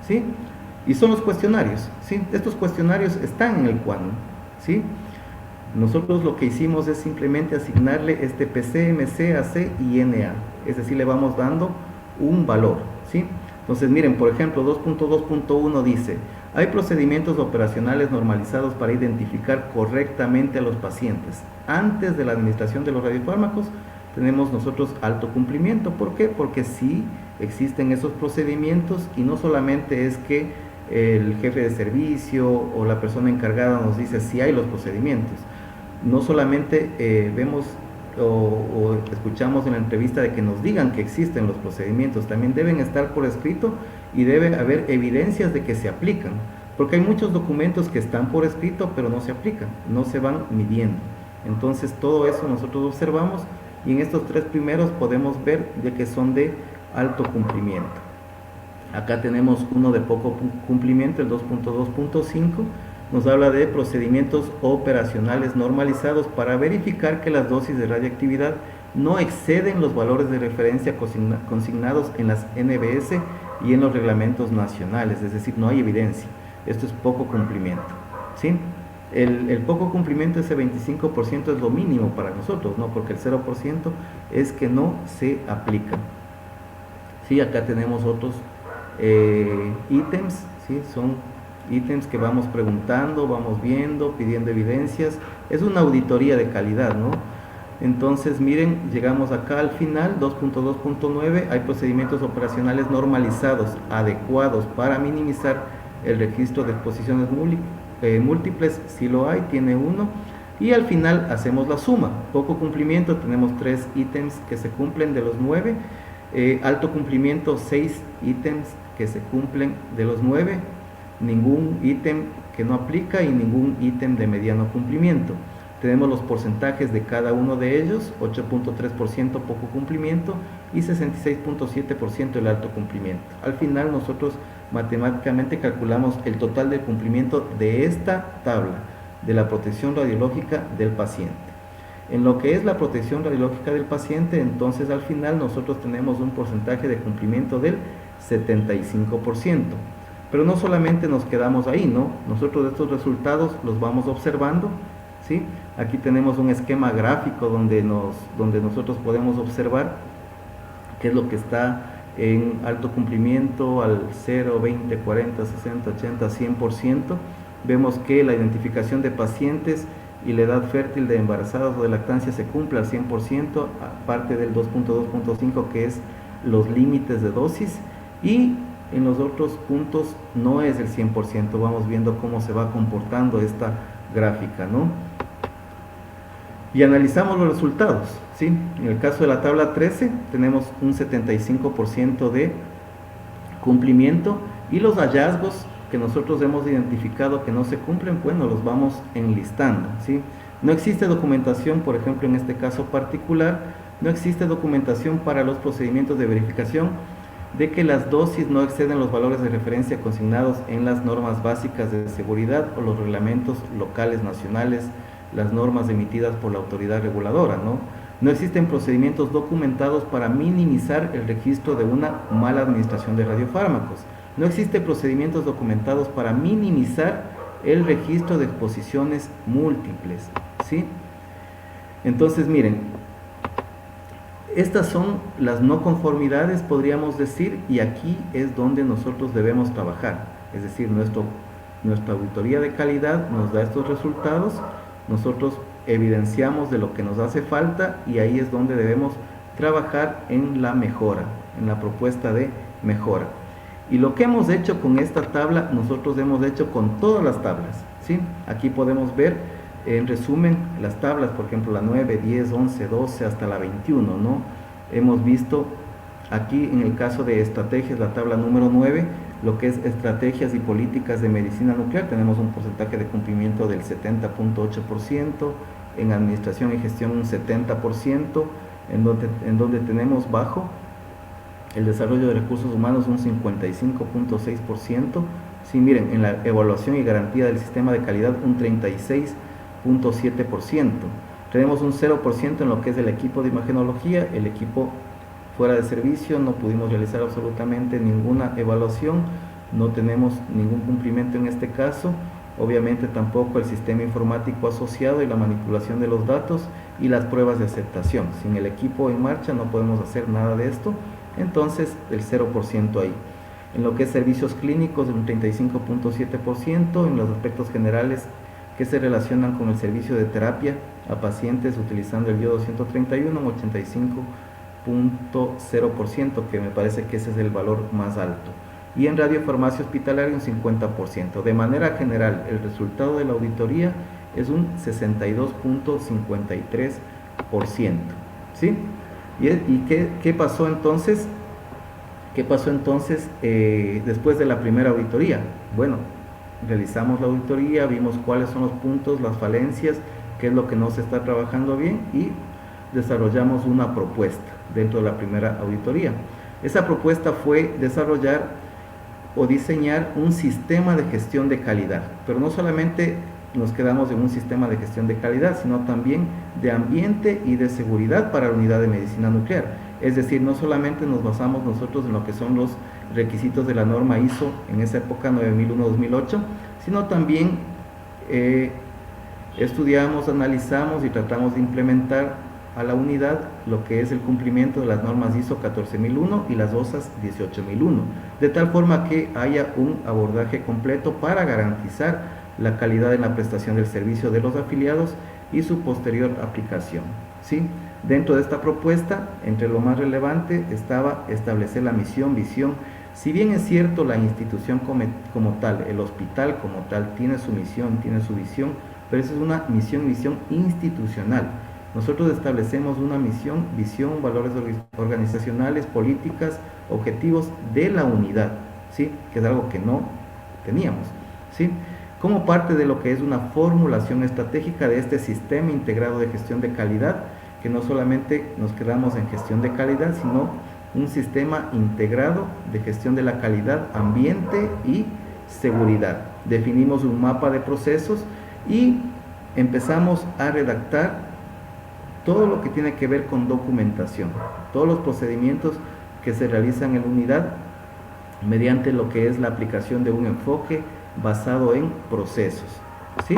¿sí? Y son los cuestionarios, ¿sí? Estos cuestionarios están en el CUANO, ¿sí? Nosotros lo que hicimos es simplemente asignarle este PC, MC, AC y NA, es decir, le vamos dando un valor, ¿sí? Entonces, miren, por ejemplo, 2.2.1 dice: hay procedimientos operacionales normalizados para identificar correctamente a los pacientes. Antes de la administración de los radiofármacos, tenemos nosotros alto cumplimiento. ¿Por qué? Porque sí existen esos procedimientos, y no solamente es que el jefe de servicio o la persona encargada nos dice si hay los procedimientos. No solamente vemos o escuchamos en la entrevista de que nos digan que existen los procedimientos, también deben estar por escrito y debe haber evidencias de que se aplican, porque hay muchos documentos que están por escrito pero no se aplican, no se van midiendo. Entonces todo eso nosotros observamos, y en estos tres primeros podemos ver de que son de alto cumplimiento. Acá tenemos uno de poco cumplimiento, el 2.2.5, nos habla de procedimientos operacionales normalizados para verificar que las dosis de radiactividad no exceden los valores de referencia consignados en las NBS y en los reglamentos nacionales, es decir, no hay evidencia. Esto es poco cumplimiento, ¿sí? El poco cumplimiento, ese 25%, es lo mínimo para nosotros, ¿no? Porque el 0% es que no se aplica. Sí, acá tenemos otros ítems, ¿sí? Son ítems que vamos preguntando, vamos viendo, pidiendo evidencias. Es una auditoría de calidad, ¿no? Entonces, miren, llegamos acá al final, 2.2.9, hay procedimientos operacionales normalizados, adecuados para minimizar el registro de exposiciones múltiples, si lo hay, tiene uno. Y al final hacemos la suma. Poco cumplimiento, tenemos 3 ítems que se cumplen de los 9. Alto cumplimiento, 6 ítems que se cumplen de los 9. Ningún ítem que no aplica y ningún ítem de mediano cumplimiento. Tenemos los porcentajes de cada uno de ellos: 8.3% poco cumplimiento y 66.7% el alto cumplimiento. Al final nosotros matemáticamente calculamos el total de cumplimiento de esta tabla de la protección radiológica del paciente. En lo que es la protección radiológica del paciente, entonces al final nosotros tenemos un porcentaje de cumplimiento del 75%. Pero no solamente nos quedamos ahí, ¿no? Nosotros estos resultados los vamos observando, ¿sí? Aquí tenemos un esquema gráfico donde nosotros podemos observar qué es lo que está en alto cumplimiento al 0, 20, 40, 60, 80, 100%. Vemos que la identificación de pacientes y la edad fértil de embarazadas o de lactancia se cumple al 100%, aparte del 2.2.5 que es los límites de dosis, y en los otros puntos no es el 100%. Vamos viendo cómo se va comportando esta gráfica, ¿no? Y analizamos los resultados, ¿sí? En el caso de la tabla 13 tenemos un 75% de cumplimiento, y los hallazgos que nosotros hemos identificado que no se cumplen, bueno, los vamos enlistando, ¿sí? No existe documentación, por ejemplo, en este caso particular, no existe documentación para los procedimientos de verificación de que las dosis no exceden los valores de referencia consignados en las normas básicas de seguridad o los reglamentos locales nacionales, las normas emitidas por la autoridad reguladora, ¿no? No existen procedimientos documentados para minimizar el registro de una mala administración de radiofármacos. No existen procedimientos documentados para minimizar el registro de exposiciones múltiples, ¿sí? Entonces, miren, estas son las no conformidades, podríamos decir, y aquí es donde nosotros debemos trabajar. Es decir, nuestra auditoría de calidad nos da estos resultados, nosotros evidenciamos de lo que nos hace falta y ahí es donde debemos trabajar en la mejora, en la propuesta de mejora. Y lo que hemos hecho con esta tabla, nosotros hemos hecho con todas las tablas, ¿sí? Aquí podemos ver en resumen las tablas, por ejemplo la 9, 10, 11, 12 hasta la 21, ¿no? Hemos visto aquí en el caso de estrategias, la tabla número 9, lo que es estrategias y políticas de medicina nuclear, tenemos un porcentaje de cumplimiento del 70.8%, en administración y gestión un 70%, en donde tenemos bajo el desarrollo de recursos humanos un 55.6%, sí, miren, en la evaluación y garantía del sistema de calidad un 36.7%, tenemos un 0% en lo que es el equipo de imagenología, el equipo fuera de servicio, no pudimos realizar absolutamente ninguna evaluación, no tenemos ningún cumplimiento en este caso, obviamente tampoco el sistema informático asociado y la manipulación de los datos y las pruebas de aceptación. Sin el equipo en marcha no podemos hacer nada de esto, entonces el 0% ahí. En lo que es servicios clínicos, un 35.7%, en los aspectos generales que se relacionan con el servicio de terapia a pacientes utilizando el yodo 131, un 85.0%, que me parece que ese es el valor más alto. Y en radiofarmacia hospitalaria un 50%. De manera general, el resultado de la auditoría es un 62.53%, ¿sí? ¿Y qué pasó entonces? ¿Qué pasó entonces después de la primera auditoría? Bueno, realizamos la auditoría, vimos cuáles son los puntos, las falencias, qué es lo que no se está trabajando bien y desarrollamos una propuesta dentro de la primera auditoría. Esa propuesta fue desarrollar o diseñar un sistema de gestión de calidad, pero no solamente nos quedamos en un sistema de gestión de calidad, sino también de ambiente y de seguridad para la unidad de medicina nuclear. Es decir, no solamente nos basamos nosotros en lo que son los requisitos de la norma ISO en esa época 9001-2008, sino también estudiamos, analizamos y tratamos de implementar a la unidad lo que es el cumplimiento de las normas ISO 14001 y las OSAS 18001, de tal forma que haya un abordaje completo para garantizar la calidad en la prestación del servicio de los afiliados y su posterior aplicación, ¿sí? Dentro de esta propuesta, entre lo más relevante estaba establecer la misión, visión. Si bien es cierto la institución como tal, el hospital como tal, tiene su misión, tiene su visión, pero esa es una misión, visión institucional. Nosotros establecemos una misión, visión, valores organizacionales, políticas, objetivos de la unidad, ¿sí? Que es algo que no teníamos, ¿sí? Como parte de lo que es una formulación estratégica de este sistema integrado de gestión de calidad, que no solamente nos quedamos en gestión de calidad, sino un sistema integrado de gestión de la calidad, ambiente y seguridad. Definimos un mapa de procesos y empezamos a redactar todo lo que tiene que ver con documentación, todos los procedimientos que se realizan en la unidad mediante lo que es la aplicación de un enfoque basado en procesos, ¿sí?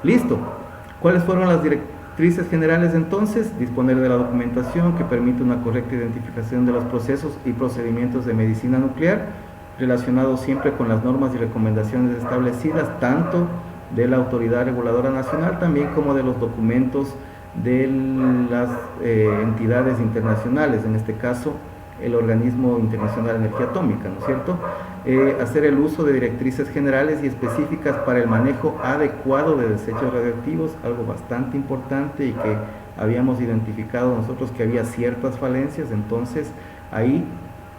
Listo. ¿Cuáles fueron las directrices generales entonces? Disponer de la documentación que permite una correcta identificación de los procesos y procedimientos de medicina nuclear, relacionados siempre con las normas y recomendaciones establecidas, tanto de la Autoridad Reguladora Nacional, también como de los documentos de las entidades internacionales, en este caso el Organismo Internacional de Energía Atómica, ¿no es cierto? Hacer el uso de directrices generales y específicas para el manejo adecuado de desechos radioactivos, algo bastante importante y que habíamos identificado nosotros que había ciertas falencias, entonces ahí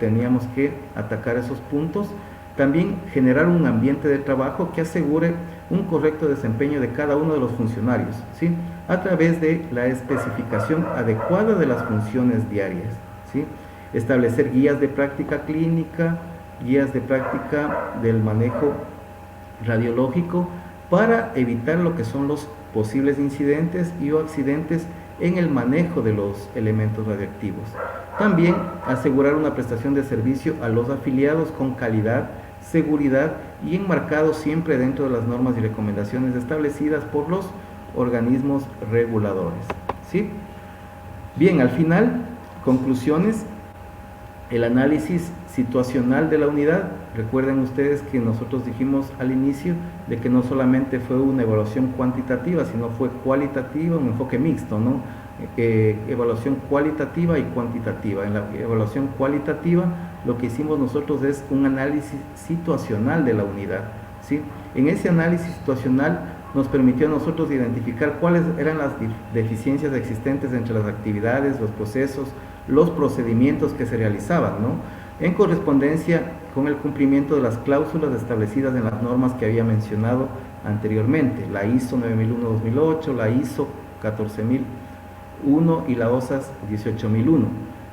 teníamos que atacar esos puntos. También generar un ambiente de trabajo que asegure un correcto desempeño de cada uno de los funcionarios, ¿sí? A través de la especificación adecuada de las funciones diarias, ¿sí? Establecer guías de práctica clínica, guías de práctica del manejo radiológico para evitar lo que son los posibles incidentes y o accidentes en el manejo de los elementos radioactivos. También asegurar una prestación de servicio a los afiliados con calidad, seguridad y enmarcado siempre dentro de las normas y recomendaciones establecidas por los organismos reguladores, ¿sí? Bien, al final, conclusiones. El análisis situacional de la unidad, recuerden ustedes que nosotros dijimos al inicio de que no solamente fue una evaluación cuantitativa, sino fue cualitativa, un enfoque mixto, ¿no? Evaluación cualitativa y cuantitativa. En la evaluación cualitativa lo que hicimos nosotros es un análisis situacional de la unidad, ¿sí? En ese análisis situacional nos permitió a nosotros identificar cuáles eran las deficiencias existentes entre las actividades, los procesos, los procedimientos que se realizaban, ¿no? En correspondencia con el cumplimiento de las cláusulas establecidas en las normas que había mencionado anteriormente, la ISO 9001-2008, la ISO 14001 y la OSAS 18001,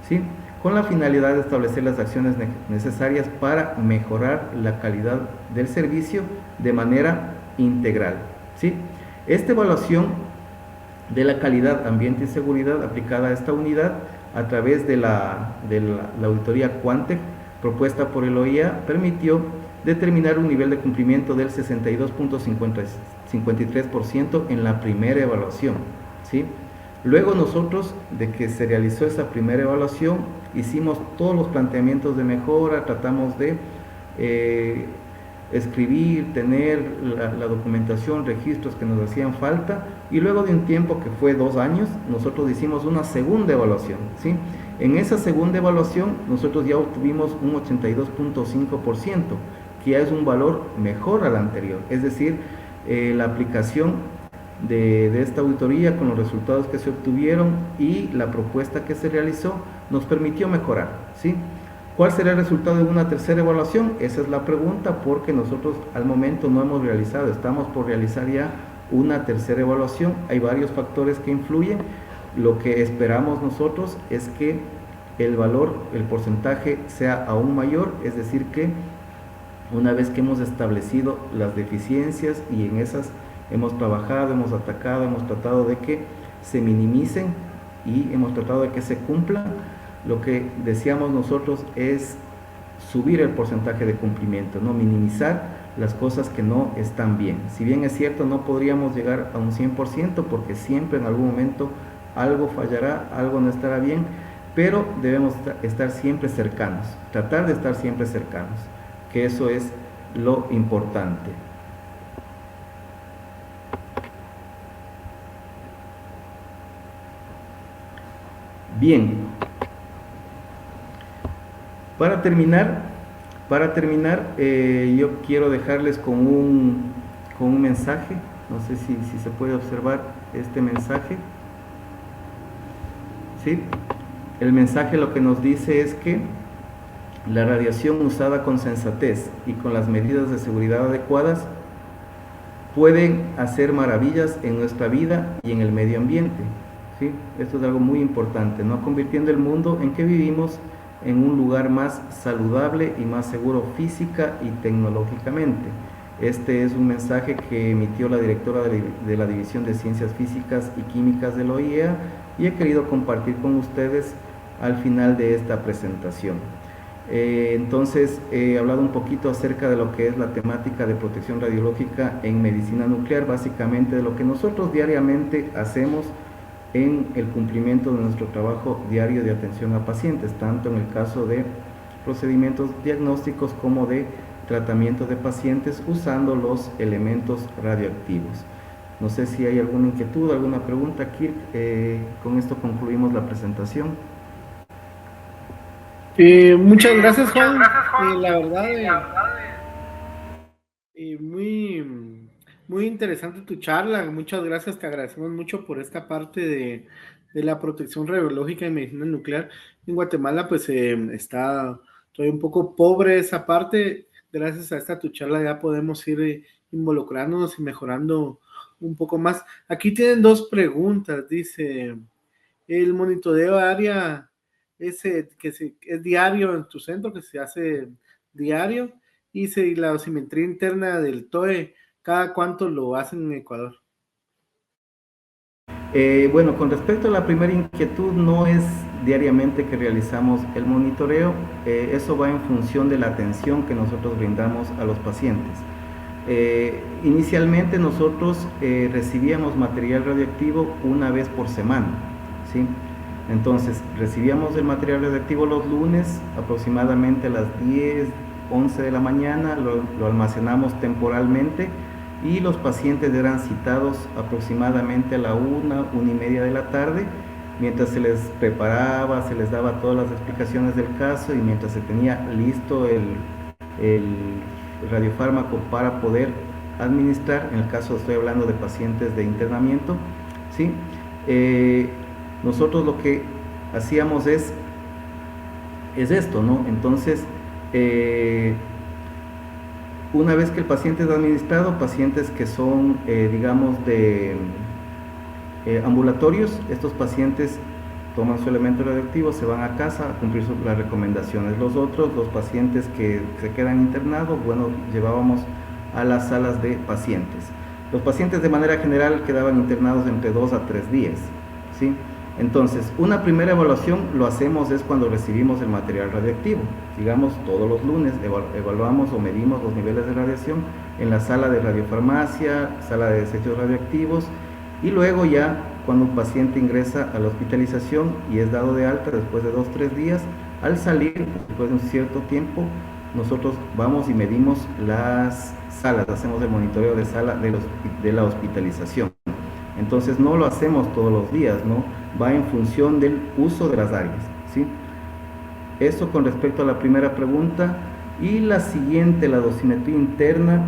¿sí? Con la finalidad de establecer las acciones necesarias para mejorar la calidad del servicio de manera integral, ¿sí? Esta evaluación de la calidad, ambiente y seguridad aplicada a esta unidad a través de la auditoría Quantec propuesta por el OIA permitió determinar un nivel de cumplimiento del 62.53% en la primera evaluación, ¿sí? Luego nosotros, de que se realizó esa primera evaluación, hicimos todos los planteamientos de mejora, tratamos de escribir, tener la documentación, registros que nos hacían falta, y luego de un tiempo que fue 2 años, nosotros hicimos una segunda evaluación, ¿sí? En esa segunda evaluación nosotros ya obtuvimos un 82.5%, que ya es un valor mejor al anterior, es decir, la aplicación de esta auditoría con los resultados que se obtuvieron y la propuesta que se realizó nos permitió mejorar, ¿sí? ¿Cuál será el resultado de una tercera evaluación? Esa es la pregunta, porque nosotros al momento no hemos realizado, estamos por realizar ya una tercera evaluación. Hay varios factores que influyen. Lo que esperamos nosotros es que el valor, el porcentaje sea aún mayor, es decir que una vez que hemos establecido las deficiencias y en esas hemos trabajado, hemos atacado, hemos tratado de que se minimicen y hemos tratado de que se cumplan, lo que deseamos nosotros es subir el porcentaje de cumplimiento, no minimizar las cosas que no están bien. Si bien es cierto, no podríamos llegar a un 100% porque siempre en algún momento algo fallará, algo no estará bien, pero debemos estar siempre cercanos, tratar de estar siempre cercanos, que eso es lo importante. Bien, para terminar, yo quiero dejarles con un mensaje. No sé si se puede observar este mensaje. ¿Sí? El mensaje lo que nos dice es que la radiación usada con sensatez y con las medidas de seguridad adecuadas pueden hacer maravillas en nuestra vida y en el medio ambiente, ¿sí? Esto es algo muy importante, ¿no? Convirtiendo el mundo en que vivimos en un lugar más saludable y más seguro física y tecnológicamente. Este es un mensaje que emitió la directora de la División de Ciencias Físicas y Químicas de la OIEA y he querido compartir con ustedes al final de esta presentación. Entonces, he hablado un poquito acerca de lo que es la temática de protección radiológica en medicina nuclear, básicamente de lo que nosotros diariamente hacemos en el cumplimiento de nuestro trabajo diario de atención a pacientes, tanto en el caso de procedimientos diagnósticos como de tratamiento de pacientes usando los elementos radioactivos. No sé si hay alguna inquietud, alguna pregunta, Kirk. Con esto concluimos la presentación. Muchas gracias, Juan. La verdad, muy interesante tu charla. Muchas gracias, te agradecemos mucho por esta parte de la protección radiológica y medicina nuclear. En Guatemala, pues está todavía un poco pobre esa parte. Gracias a esta tu charla ya podemos ir involucrándonos y mejorando un poco más. Aquí tienen dos preguntas, dice, el monitoreo área ese es diario en tu centro, que se hace diario, y la dosimetría interna del TOE, ¿cada cuánto lo hacen en Ecuador? Bueno, con respecto a la primera inquietud, no es diariamente que realizamos el monitoreo, eso va en función de la atención que nosotros brindamos a los pacientes. Inicialmente nosotros recibíamos material radioactivo una vez por semana, ¿sí? Entonces recibíamos el material radioactivo los lunes aproximadamente a las 10, 11 de la mañana, lo almacenamos temporalmente y los pacientes eran citados aproximadamente a la 1:30 de la tarde, mientras se les preparaba, se les daba todas las explicaciones del caso y mientras se tenía listo el radiofármaco para poder administrar. En el caso estoy hablando de pacientes de internamiento, ¿sí? Nosotros lo que hacíamos es esto, ¿no? Entonces, una vez que el paciente es administrado, pacientes que son, digamos, de ambulatorios, estos pacientes toman su elemento radioactivo, se van a casa a cumplir las recomendaciones. Los pacientes que se quedan internados, bueno, llevábamos a las salas de pacientes. Los pacientes de manera general quedaban internados entre 2 a 3 días, ¿sí? Entonces, una primera evaluación lo hacemos es cuando recibimos el material radioactivo. Digamos, todos los lunes evaluamos o medimos los niveles de radiación en la sala de radiofarmacia, sala de desechos radioactivos, y luego ya cuando un paciente ingresa a la hospitalización y es dado de alta después de 2-3 días, al salir, después de un cierto tiempo, nosotros vamos y medimos las salas, hacemos el monitoreo de sala de la hospitalización. Entonces no lo hacemos todos los días, ¿no? Va en función del uso de las áreas, ¿sí? Eso con respecto a la primera pregunta. Y la siguiente, la dosimetría interna.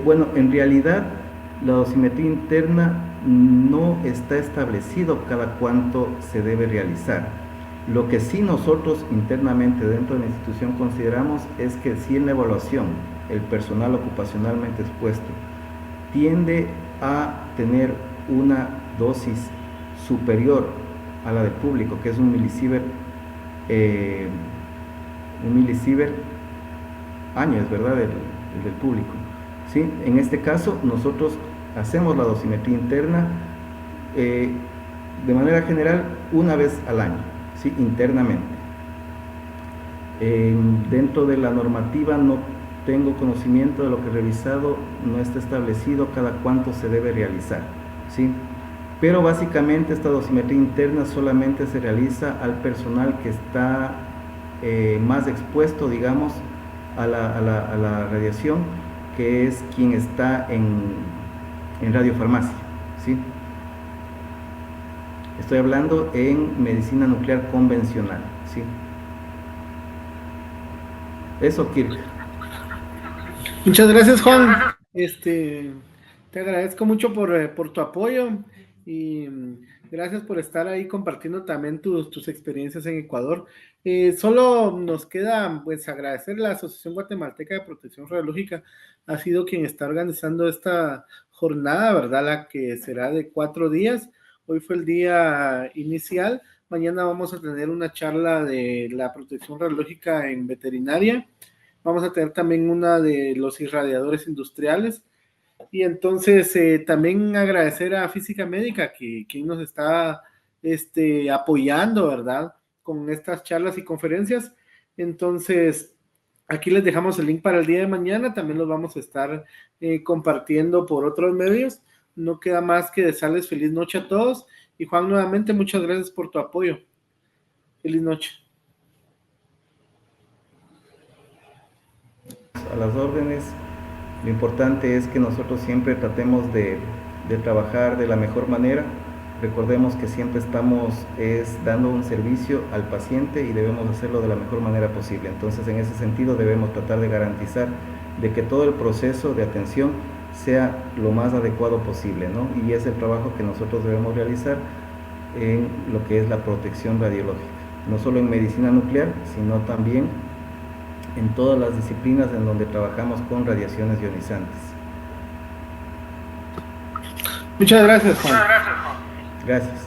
Bueno, en realidad la dosimetría interna no está establecido cada cuánto se debe realizar. Lo que sí nosotros internamente dentro de la institución consideramos es que si en la evaluación el personal ocupacionalmente expuesto tiende a tener una dosis superior a la del público, que es un milisievert año, es verdad, el del público, ¿sí? En este caso nosotros hacemos la dosimetría interna de manera general una vez al año, ¿sí? Internamente. Dentro de la normativa no tengo conocimiento de lo que he revisado, no está establecido cada cuánto se debe realizar, ¿sí? Pero básicamente esta dosimetría interna solamente se realiza al personal que está más expuesto, digamos, a la radiación, que es quien está en radiofarmacia, ¿sí? Estoy hablando en medicina nuclear convencional, ¿sí? Eso, Kirk. Muchas gracias, Juan. Te agradezco mucho por tu apoyo y gracias por estar ahí compartiendo también tus experiencias en Ecuador. Solo nos queda pues agradecer a la Asociación Guatemalteca de Protección Radiológica, ha sido quien está organizando esta jornada, ¿verdad? La que será de 4 días. Hoy fue el día inicial, mañana vamos a tener una charla de la protección radiológica en veterinaria. Vamos a tener también una de los irradiadores industriales. Y entonces también agradecer a Física Médica, quien nos está apoyando, ¿verdad? Con estas charlas y conferencias. Entonces, aquí les dejamos el link para el día de mañana. También los vamos a estar compartiendo por otros medios. No queda más que desearles feliz noche a todos. Y Juan, nuevamente, muchas gracias por tu apoyo. Feliz noche. A las órdenes. Lo importante es que nosotros siempre tratemos de trabajar de la mejor manera. Recordemos que siempre estamos dando un servicio al paciente y debemos hacerlo de la mejor manera posible. Entonces, en ese sentido debemos tratar de garantizar de que todo el proceso de atención sea lo más adecuado posible, ¿no? Y es el trabajo que nosotros debemos realizar en lo que es la protección radiológica. no solo en medicina nuclear, sino también en todas las disciplinas en donde trabajamos con radiaciones ionizantes. Muchas gracias, Juan. Muchas gracias, Juan. Gracias.